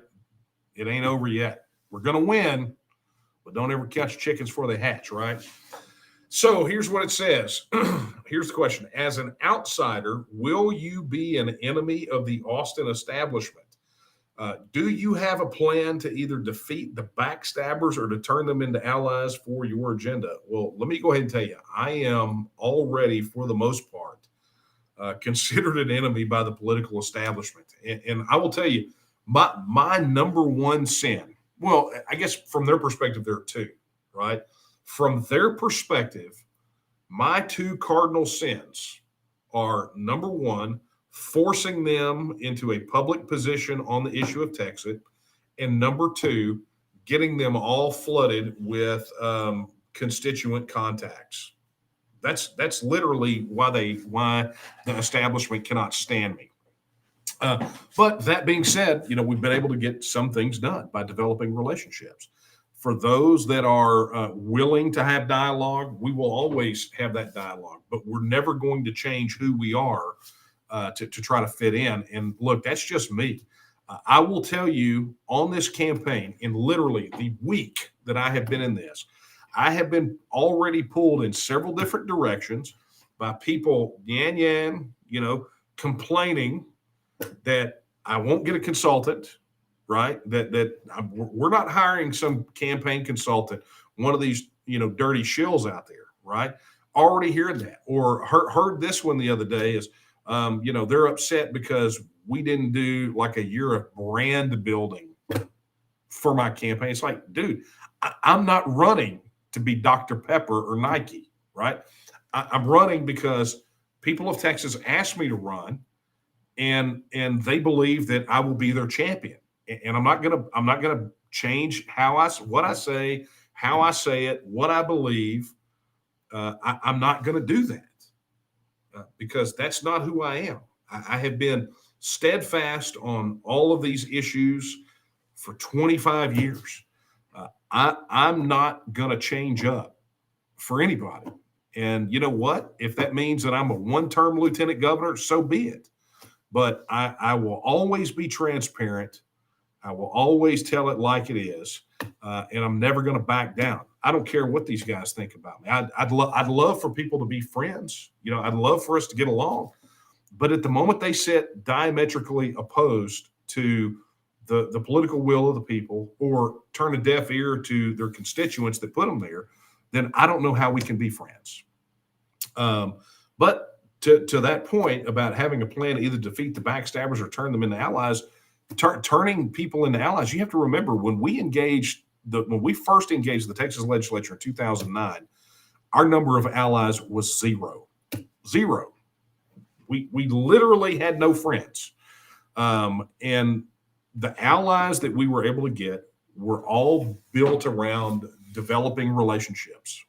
It ain't over yet. We're going to win, but don't ever catch chickens before they hatch, right? So here's what it says. Here's the question. As an outsider, will you be an enemy of the Austin establishment? Do you have a plan to either defeat the backstabbers or to turn them into allies for your agenda? Well, let me go ahead and tell you, I am already, for the most part, considered an enemy by the political establishment. And I will tell you, my number one sin, well, I guess from their perspective, there are two, right? From their perspective, my two cardinal sins are, number one, forcing them into a public position on the issue of TEXIT, and number two, getting them all flooded with constituent contacts. That's literally why the establishment cannot stand me. But that being said, you know, we've been able to get some things done by developing relationships. For those that are willing to have dialogue, we will always have that dialogue, but we're never going to change who we are to try to fit in. And look, that's just me. I will tell you on this campaign, in literally the week that I have been in this, I have been already pulled in several different directions by people, complaining that I won't get a consultant, right? We're not hiring some campaign consultant, one of these, dirty shills out there, right? Already hearing that. Or heard this one the other day is, they're upset because we didn't do like a year of brand building for my campaign. It's like, dude, I'm not running to be Dr. Pepper or Nike, right? I'm running because people of Texas asked me to run, and they believe that I will be their champion. And I'm not gonna change what I say, how I say it, what I believe. I'm not gonna do that because that's not who I am. I have been steadfast on all of these issues for 25 years. I'm not gonna change up for anybody. And you know what? If that means that I'm a one-term lieutenant governor, so be it. But I will always be transparent. I will always tell it like it is. and I'm never going to back down. I don't care what these guys think about me. I'd love for people to be friends. I'd love for us to get along. But at the moment they sit diametrically opposed to the political will of the people or turn a deaf ear to their constituents that put them there, then I don't know how we can be friends. But to that point about having a plan to either defeat the backstabbers or turn them into allies, turning people into allies, you have to remember when we first engaged the Texas legislature in 2009, our number of allies was zero. We literally had no friends. And the allies that we were able to get were all built around developing relationships,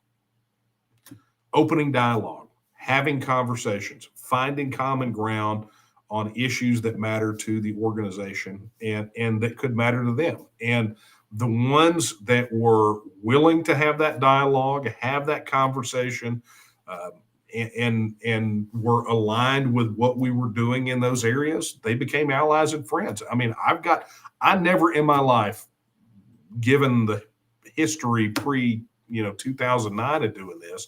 opening dialogue, having conversations, finding common ground on issues that matter to the organization and that could matter to them. And the ones that were willing to have that dialogue, have that conversation, and were aligned with what we were doing in those areas, they became allies and friends. I mean, I never in my life, given the history pre 2009 of doing this,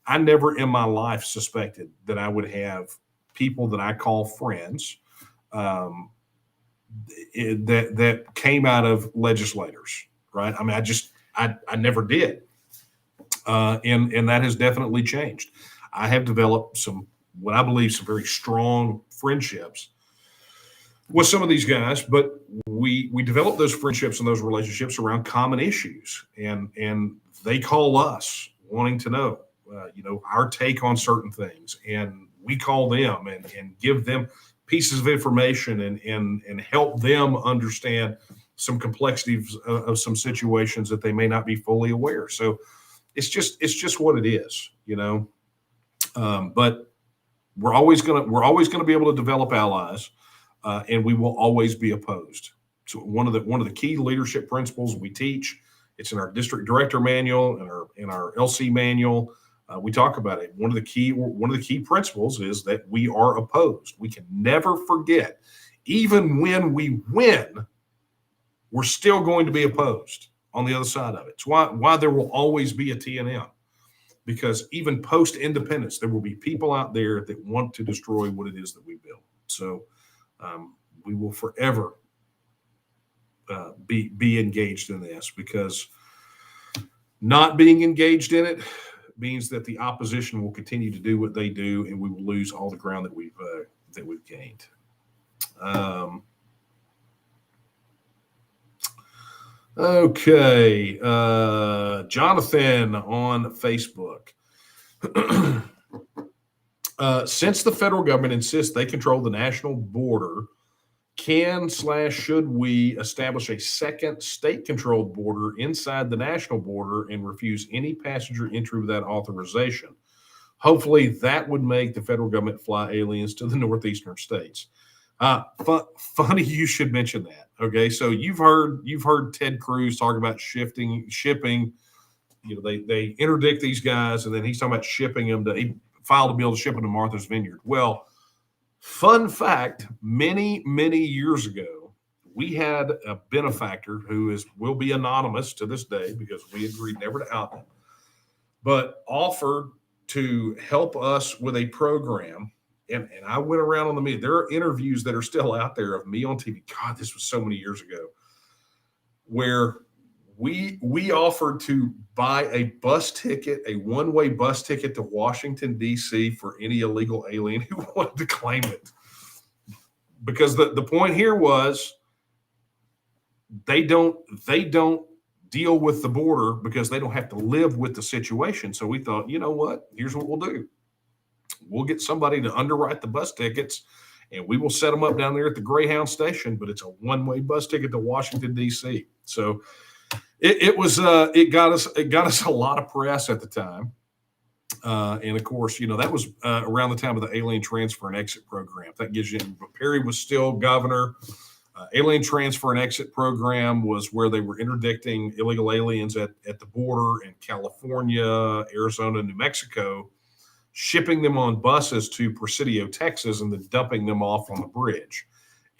I never in my life suspected that I would have people that I call friends that came out of legislators, right? I mean, I never did. And that has definitely changed. I have developed what I believe some very strong friendships with some of these guys, but we developed those friendships and those relationships around common issues, and they call us wanting to know, our take on certain things, and we call them and give them pieces of information and help them understand some complexities of some situations that they may not be fully aware. So it's just what it is, but we're always gonna be able to develop allies, and we will always be opposed. So one of the key leadership principles we teach, it's in our district director manual and in our LC manual. We talk about it. One of the key principles is that we are opposed. We can never forget, even when we win, we're still going to be opposed on the other side of it. It's why there will always be a TNM, because even post independence, there will be people out there that want to destroy what it is that we build. So we will forever be engaged in this, because not being engaged in it means that the opposition will continue to do what they do, and we will lose all the ground that we've gained. Okay, Jonathan on Facebook. Since the federal government insists they control the national border, should we establish a second state-controlled border inside the national border and refuse any passenger entry without authorization? Hopefully that would make the federal government fly aliens to the northeastern states. Funny you should mention that. Okay, so you've heard Ted Cruz talk about shipping. They interdict these guys, and then he's talking about shipping them he filed a bill to ship them to Martha's Vineyard. Well, fun fact, many years ago, we had a benefactor who will be anonymous to this day because we agreed never to out them, but offered to help us with a program. And I went around on the media. There are interviews that are still out there of me on TV. God, this was so many years ago, where we offered to buy a bus ticket, a one-way bus ticket to Washington, D.C. for any illegal alien who wanted to claim it. Because the point here was they don't deal with the border because they don't have to live with the situation. So we thought, you know what? Here's what we'll do. We'll get somebody to underwrite the bus tickets, and we will set them up down there at the Greyhound station, but it's a one-way bus ticket to Washington, D.C. So it got us a lot of press at the time. And of course, that was around the time of the Alien Transfer and Exit Program. That gives you, Perry was still governor. Alien Transfer and Exit Program was where they were interdicting illegal aliens at the border in California, Arizona, New Mexico, shipping them on buses to Presidio, Texas, and then dumping them off on the bridge.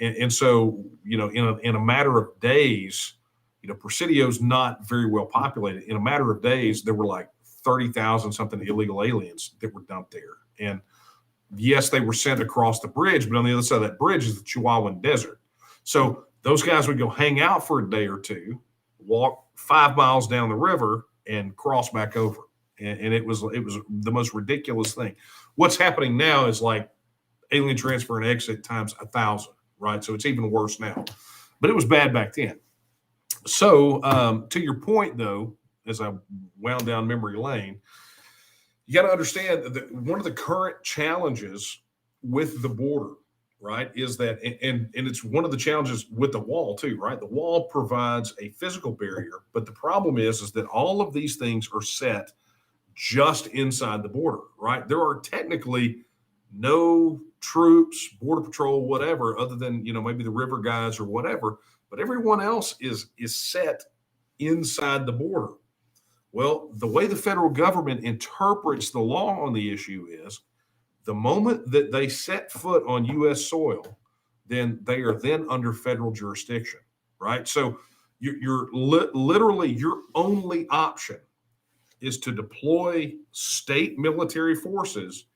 And so, in a matter of days, Presidio's not very well populated. In a matter of days, there were like 30,000 something illegal aliens that were dumped there. And yes, they were sent across the bridge, but on the other side of that bridge is the Chihuahuan Desert. So those guys would go hang out for a day or two, walk 5 miles down the river, and cross back over. And it was the most ridiculous thing. What's happening now is like alien transfer and exit times 1,000, right? So it's even worse now. But it was bad back then. So to your point, though, as I wound down memory lane, you got to understand that one of the current challenges with the border, right, is that, and it's one of the challenges with the wall too, right? The wall provides a physical barrier, but the problem is that all of these things are set just inside the border, right? There are technically no troops, border patrol, whatever, other than, maybe the river guys or whatever, but everyone else is set inside the border. Well, the way the federal government interprets the law on the issue is the moment that they set foot on U.S. soil, then they are then under federal jurisdiction, right? So literally your only option is to deploy state military forces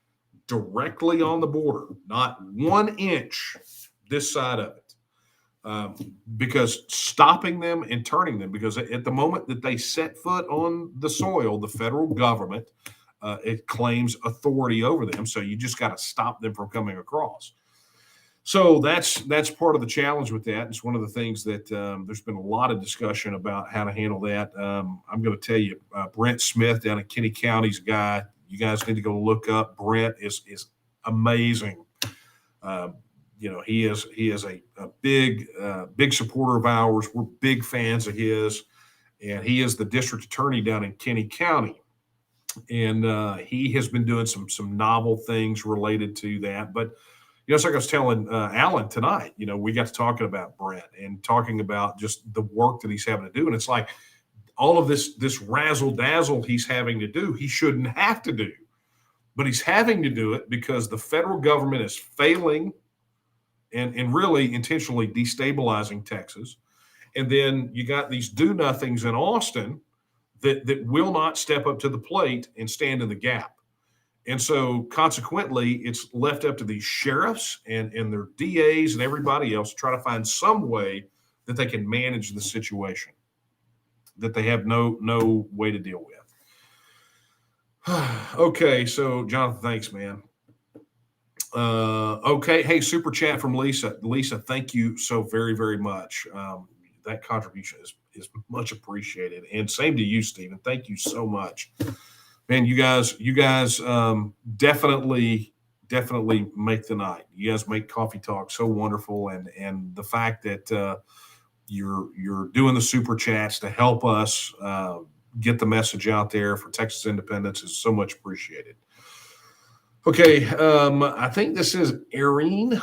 directly on the border, not 1 inch this side of it. Because stopping them and turning them, because at the moment that they set foot on the soil, the federal government, it claims authority over them. So you just got to stop them from coming across. So that's part of the challenge with that. It's one of the things that there's been a lot of discussion about how to handle that. I'm going to tell you, Brent Smith down in Kenny County's a guy you guys need to go look up. Brent is amazing. He is a big supporter of ours. We're big fans of his, and he is the district attorney down in Kenny County. And he has been doing some novel things related to that. But it's like I was telling Alan tonight. We got to talking about Brent and talking about just the work that he's having to do, and it's like all of this razzle dazzle he's having to do. He shouldn't have to do, but he's having to do it because the federal government is failing. And really intentionally destabilizing Texas. And then you got these do-nothings in Austin that will not step up to the plate and stand in the gap. And so consequently, it's left up to these sheriffs and their DAs and everybody else to try to find some way that they can manage the situation that they have no way to deal with. Okay, so Jonathan, thanks, man. Okay. Hey, super chat from Lisa. Lisa, thank you so very, very much. That contribution is much appreciated. And same to you, Stephen. Thank you so much. Man, you guys definitely make the night. You guys make Coffee Talk so wonderful. And the fact that you're doing the super chats to help us get the message out there for Texas independence is so much appreciated. Okay, I think this is Erin.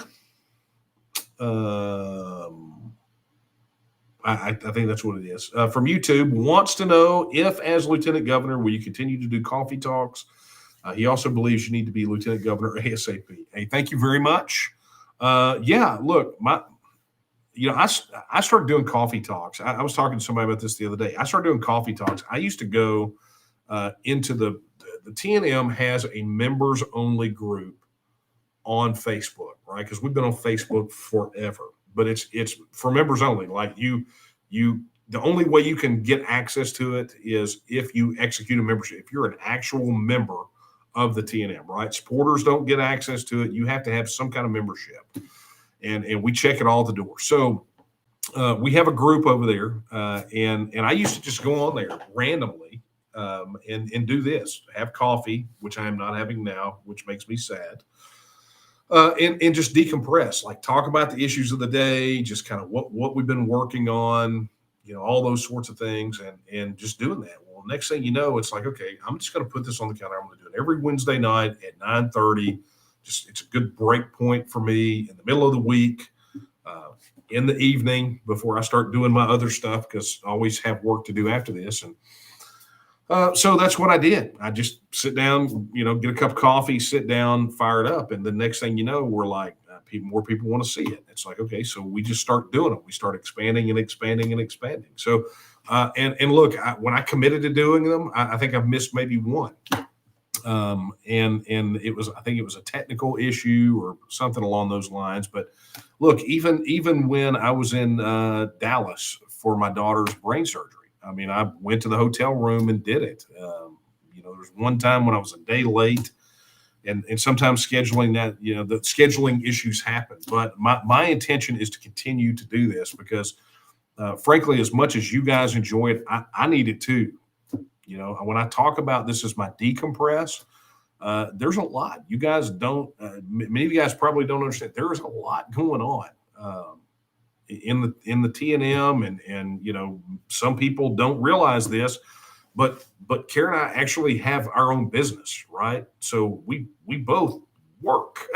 I think that's what it is. From YouTube, wants to know if, as Lieutenant Governor, will you continue to do coffee talks? He also believes you need to be Lieutenant Governor ASAP. Hey, thank you very much. Yeah, look, I started doing coffee talks. I was talking to somebody about this the other day. I started doing coffee talks. I used to go into the TNM has a members only group on Facebook, right? Because we've been on Facebook forever, but it's for members only. Like the only way you can get access to it is if you execute a membership. If you're an actual member of the TNM, right? Supporters don't get access to it. You have to have some kind of membership, and we check it all at the door. So we have a group over there, and I used to just go on there randomly. And do this, have coffee, which I am not having now, which makes me sad. And just decompress, like talk about the issues of the day, just kind of what we've been working on, all those sorts of things, and just doing that. Well, next thing you know, it's like, okay, I'm just going to put this on the calendar. I'm going to do it every Wednesday night at 9:30. It's a good break point for me in the middle of the week, in the evening before I start doing my other stuff, because I always have work to do after this. And so that's what I did. I just sit down, get a cup of coffee, sit down, fire it up. And the next thing you know, we're like, more people want to see it. It's like, okay, so we just start doing it. We start expanding and expanding and expanding. So, and look, when I committed to doing them, I think I've missed maybe one. And I think it was a technical issue or something along those lines. But look, even when I was in Dallas for my daughter's brain surgery, I mean, I went to the hotel room and did it. There was one time when I was a day late, and sometimes scheduling that, the scheduling issues happen. But my intention is to continue to do this because, frankly, as much as you guys enjoy it, I need it too. When I talk about this as my decompress, there's a lot. You guys don't, many of you guys probably don't understand. There is a lot going on in the T&M, and some people don't realize this, but Karen and I actually have our own business, right? So we both work,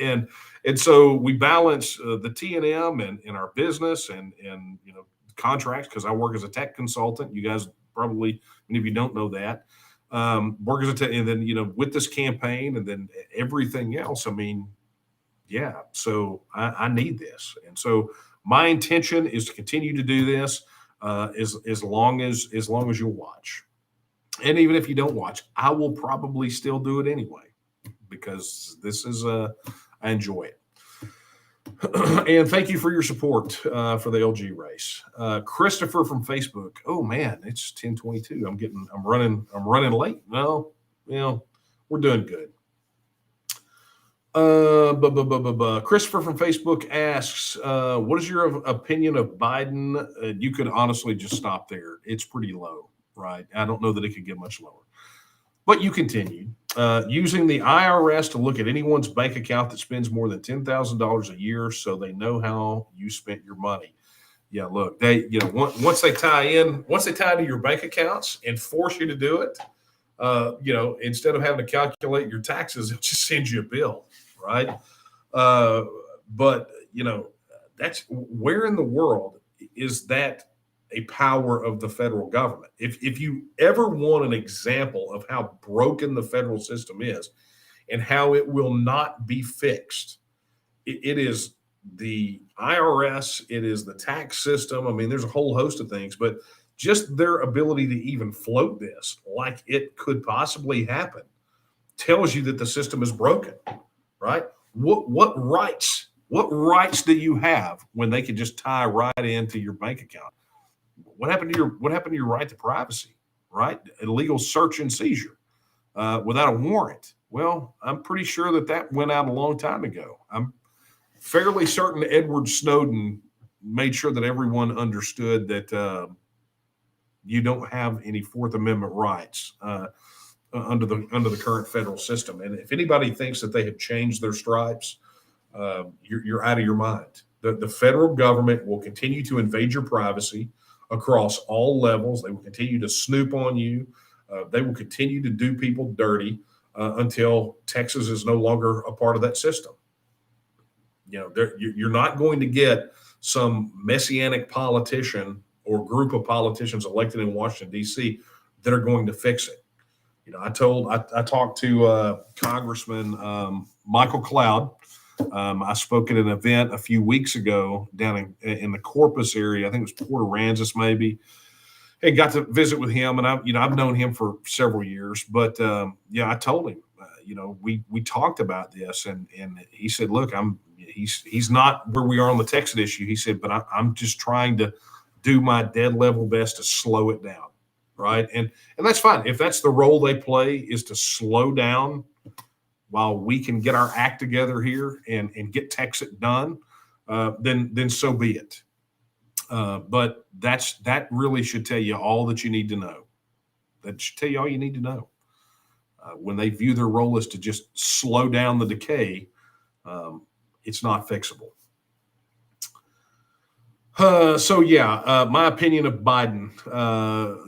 and so we balance the T&M and our business and contracts, because I work as a tech consultant. You guys probably, many of you don't know that. Work as a tech, and then with this campaign and then everything else. I mean, yeah. So I need this, and so my intention is to continue to do this as long as you'll watch, and even if you don't watch, I will probably still do it anyway because this is I enjoy it. And thank you for your support for the LG race. Christopher from Facebook. Oh man, it's 10:22. I'm running late. No, we're doing good. Christopher from Facebook asks, what is your opinion of Biden? You could honestly just stop there. It's pretty low, right? I don't know that it could get much lower. But you continue. Using the IRS to look at anyone's bank account that spends more than $10,000 a year, so they know how you spent your money. Yeah, look, they, once they tie to your bank accounts and force you to do it, instead of having to calculate your taxes, they'll just send you a bill, right? But that's where in the world is that a power of the federal government? If you ever want an example of how broken the federal system is and how it will not be fixed, it is the IRS, it is the tax system. I mean, there's a whole host of things, but just their ability to even float this like it could possibly happen tells you that the system is broken, right? What rights do you have when they can just tie right into your bank account? What happened to your right to privacy, right? Illegal search and seizure without a warrant. Well, I'm pretty sure that went out a long time ago. I'm fairly certain Edward Snowden made sure that everyone understood that you don't have any Fourth Amendment rights under the current federal system. And if anybody thinks that they have changed their stripes, you're out of your mind. The federal government will continue to invade your privacy across all levels. They will continue to snoop on you. They will continue to do people dirty until Texas is no longer a part of that system. You're not going to get some messianic politician or group of politicians elected in Washington, D.C. that are going to fix it. I talked to Congressman Michael Cloud. I spoke at an event a few weeks ago down in the Corpus area. I think it was Port Aransas, maybe. And got to visit with him, and I've known him for several years. But I told him, we talked about this, and he said, look, he's not where we are on the TEXIT issue. He said, but I'm just trying to do my dead level best to slow it down, right? And that's fine if that's the role they play, is to slow down while we can get our act together here and get TEXIT done, then so be it. But that really should tell you all that you need to know. That should tell you all you need to know. When they view their role as to just slow down the decay, it's not fixable. My opinion of Biden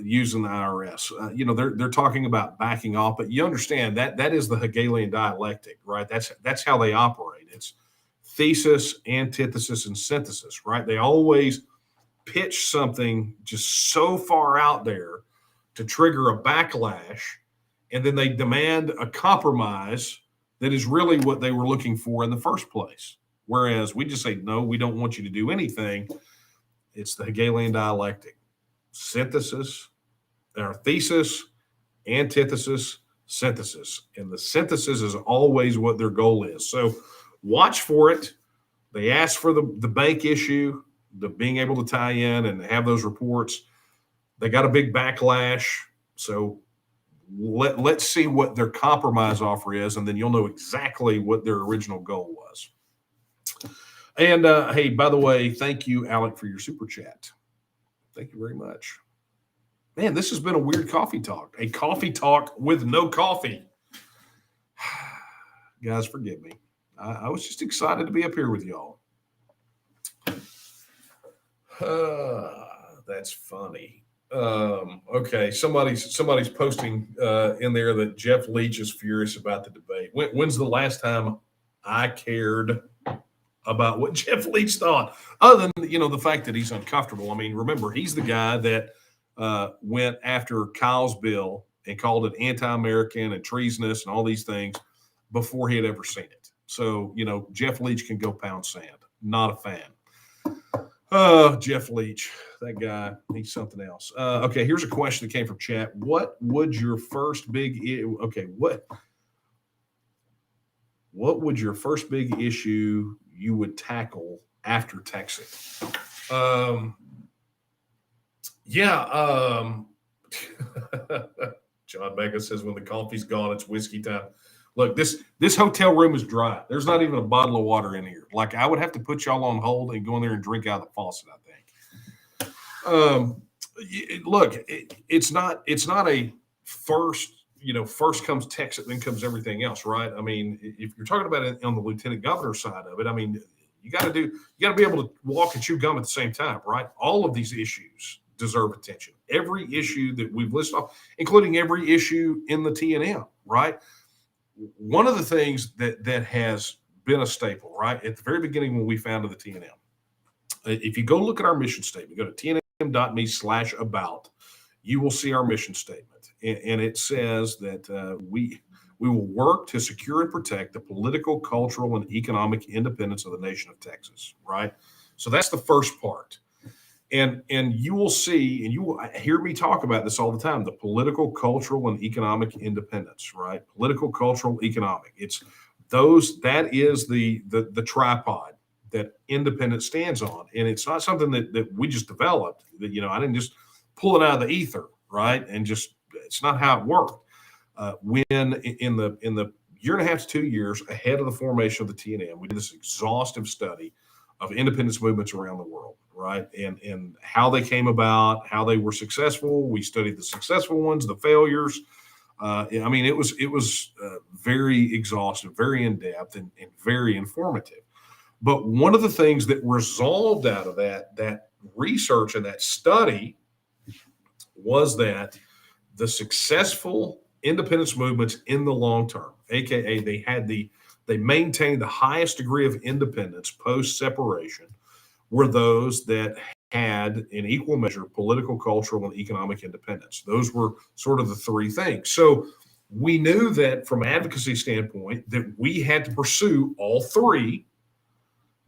using the IRS, they're talking about backing off, but you understand that is the Hegelian dialectic, right? That's how they operate. It's thesis, antithesis, and synthesis, right? They always pitch something just so far out there to trigger a backlash, and then they demand a compromise that is really what they were looking for in the first place. Whereas we just say, no, we don't want you to do anything. It's the Hegelian dialectic: synthesis, or thesis, antithesis, synthesis. And the synthesis is always what their goal is. So watch for it. They asked for the bank issue, the being able to tie in and have those reports. They got a big backlash. So let's see what their compromise offer is, and then you'll know exactly what their original goal was. And hey, by the way, thank you, Alec, for your super chat. Thank you very much. Man, this has been a weird coffee talk. A coffee talk with no coffee. Guys, forgive me. I was just excited to be up here with y'all. That's funny. Okay, somebody's posting in there that Jeff Leach is furious about the debate. When's the last time I cared about what Jeff Leach thought, other than the fact that he's uncomfortable? I mean, remember, he's the guy that went after Kyle's bill and called it anti-American and treasonous and all these things before he had ever seen it. So, Jeff Leach can go pound sand. Not a fan. Oh, Jeff Leach, that guy, he's something else. Okay, here's a question that came from chat. What would your first big what would your first big issue you would tackle after TEXIT? John Mega says, when the coffee's gone, it's whiskey time. Look, this hotel room is dry. There's not even a bottle of water in here. Like, I would have to put y'all on hold and go in there and drink out of the faucet, I think. Look, it's not a first comes TEXIT, then comes everything else, right? I mean, if you're talking about it on the lieutenant governor side of it, I mean, you got to be able to walk and chew gum at the same time, right? All of these issues deserve attention. Every issue that we've listed off, including every issue in the T&M, right? One of the things that has been a staple, right, at the very beginning when we founded the T&M, if you go look at our mission statement, go to tnm.me/about, you will see our mission statement. And it says that we will work to secure and protect the political, cultural, and economic independence of the nation of Texas, right? So that's the first part. And you will see, and you will hear me talk about this all the time, the political, cultural, and economic independence, right? Political, cultural, economic. That is the tripod that independence stands on. And it's not something that we just developed, that, I didn't just pull it out of the ether, right? And it's not how it worked. When in the year and a half to 2 years ahead of the formation of the T&M, we did this exhaustive study of independence movements around the world, right? And how they came about, how they were successful. We studied the successful ones, the failures. I mean, it was very exhaustive, very in-depth, and very informative. But one of the things that resolved out of that research and that study was that the successful independence movements in the long term, aka they maintained the highest degree of independence post-separation, were those that had in equal measure political, cultural, and economic independence. Those were sort of the three things. So we knew that from an advocacy standpoint that we had to pursue all three,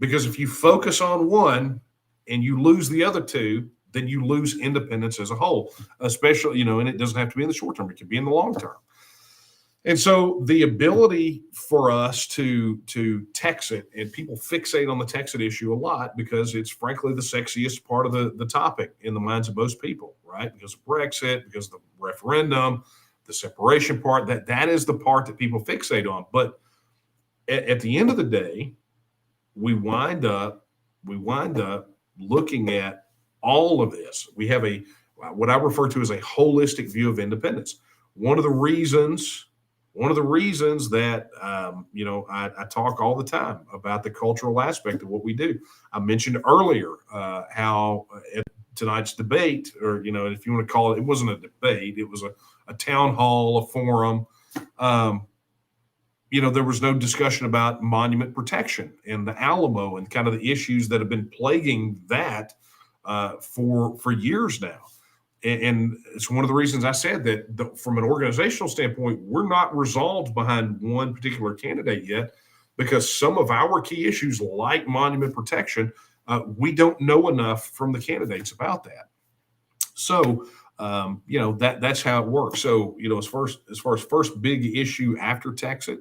because if you focus on one and you lose the other two, then you lose independence as a whole, especially, and it doesn't have to be in the short term, it can be in the long term. And so the ability for us to TEXIT, and people fixate on the TEXIT issue a lot because it's frankly the sexiest part of the topic in the minds of most people, right? Because of Brexit, because of the referendum, the separation part, that is the part that people fixate on. But at the end of the day, we wind up looking at all of this. We have what I refer to as a holistic view of independence. One of the reasons that I talk all the time about the cultural aspect of what we do. I mentioned earlier how at tonight's debate, or if you want to call it, it wasn't a debate, it was a town hall, a forum. There was no discussion about monument protection and the Alamo and kind of the issues that have been plaguing that for years now. And it's one of the reasons I said that from an organizational standpoint, we're not resolved behind one particular candidate yet, because some of our key issues, like monument protection, we don't know enough from the candidates about that. So, that's how it works. So, as far as first big issue after TEXIT,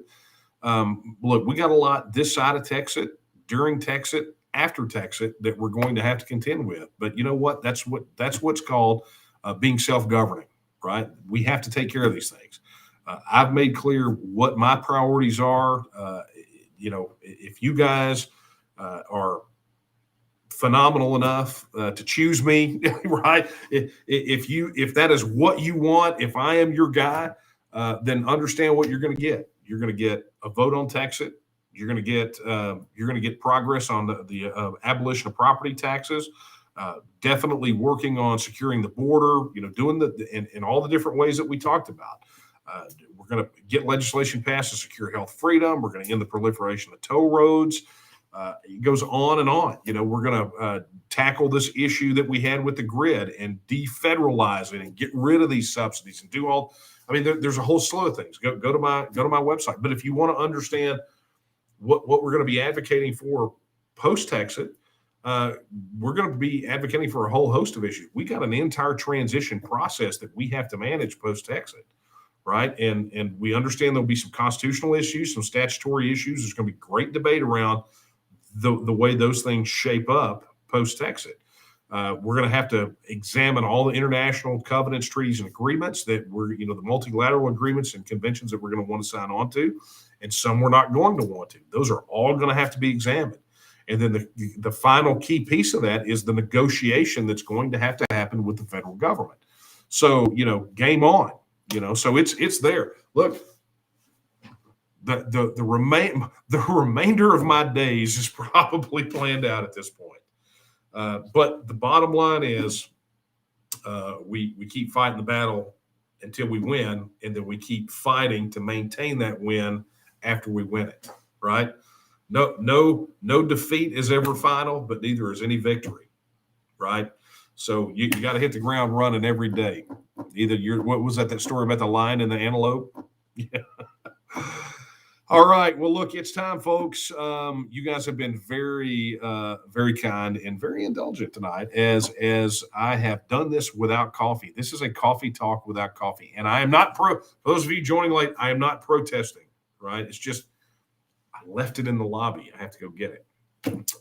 look, we got a lot this side of TEXIT, during TEXIT, after TEXIT that we're going to have to contend with. But you know what? That's what's called being self-governing, right? We have to take care of these things. I've made clear what my priorities are. If you guys are phenomenal enough to choose me, right? If that is what you want, if I am your guy, then understand what you're going to get. You're going to get a vote on TEXIT. You're going to get progress on the abolition of property taxes. Definitely working on securing the border. Doing in all the different ways that we talked about. We're going to get legislation passed to secure health freedom. We're going to end the proliferation of toll roads. It goes on and on. We're going to tackle this issue that we had with the grid and defederalize it and get rid of these subsidies and do all. I mean, there's a whole slew of things. Go to my website. But if you want to understand what we're going to be advocating for post TEXIT, we're going to be advocating for a whole host of issues. We got an entire transition process that we have to manage post TEXIT, right? And we understand there'll be some constitutional issues, some statutory issues. There's going to be great debate around the way those things shape up post TEXIT. We're going to have to examine all the international covenants, treaties, and agreements that the multilateral agreements and conventions that we're going to want to sign on to, and some we're not going to want to. Those are all going to have to be examined. And then the final key piece of that is the negotiation that's going to have to happen with the federal government. So, game on, so it's there. Look, the remainder of my days is probably planned out at this point. But the bottom line is we keep fighting the battle until we win, and then we keep fighting to maintain that win after we win it, right? No defeat is ever final, but neither is any victory, right? So you got to hit the ground running every day. Either what was that story about the lion and the antelope? Yeah. All right. Well, look, it's time, folks. You guys have been very, very kind and very indulgent tonight as I have done this without coffee. This is a coffee talk without coffee. And I am not for those of you joining late, I am not protesting, right? It's just I left it in the lobby. I have to go get it.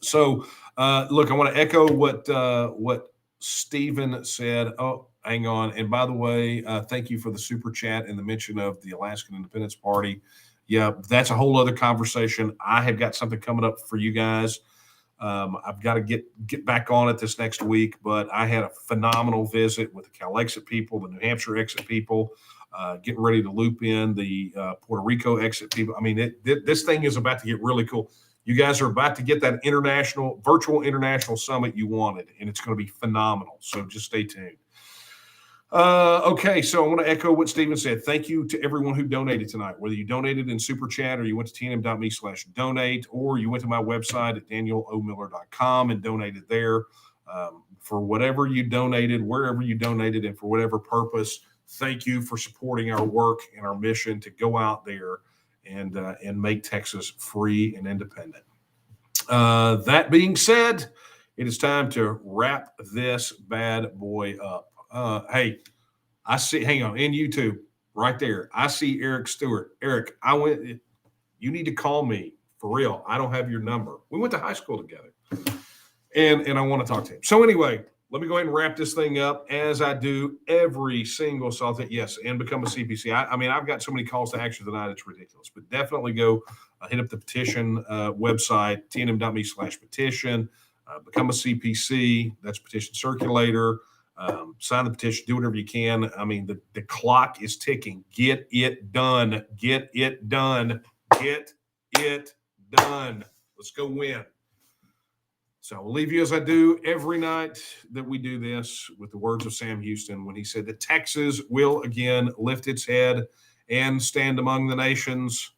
So, look, I want to echo what Stephen said. Oh, hang on. And by the way, thank you for the super chat and the mention of the Alaskan Independence Party. Yeah, that's a whole other conversation. I have got something coming up for you guys. I've got to get back on it this next week, but I had a phenomenal visit with the Cal Exit people, the New Hampshire Exit people, getting ready to loop in the Puerto Rico Exit people. I mean, this thing is about to get really cool. You guys are about to get that virtual international summit you wanted, and it's going to be phenomenal. So just stay tuned. Okay, so I want to echo what Stephen said. Thank you to everyone who donated tonight, whether you donated in Super Chat or you went to tnm.me/donate, or you went to my website at danielomiller.com and donated there. For whatever you donated, wherever you donated, and for whatever purpose, thank you for supporting our work and our mission to go out there and make Texas free and independent. That being said, it is time to wrap this bad boy up. Hey, I see, hang on, in YouTube, right there, I see Eric Stewart. Eric, you need to call me for real. I don't have your number. We went to high school together, and I want to talk to him. So anyway, let me go ahead and wrap this thing up as I do every single Salted. Yes, and become a CPC. I mean, I've got so many calls to action tonight, it's ridiculous. But definitely go hit up the petition website, tnm.me/petition. Become a CPC. That's Petition Circulator. Sign the petition. Do whatever you can. I mean, the clock is ticking. Get it done. Get it done. Get it done. Let's go win. So I'll leave you as I do every night that we do this with the words of Sam Houston when he said that Texas will again lift its head and stand among the nations.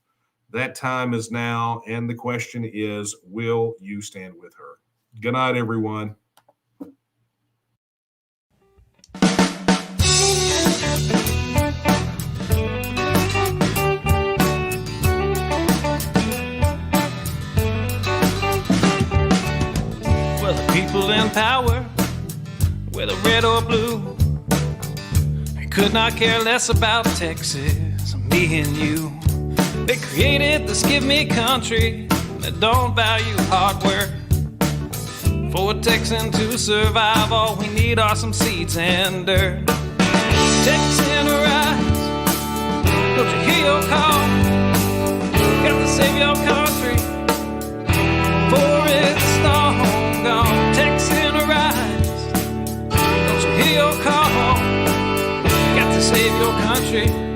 That time is now. And the question is, will you stand with her? Good night, everyone. of the people in power, whether red or blue. They could not care less about Texas, me and you. They created this give me country that don't value hard work. For a Texan to survive, all we need are some seeds and dirt. Texan, rise, don't you hear your call? Got to save your country before it's all gone. Texan, rise, don't you hear your call? Got to save your country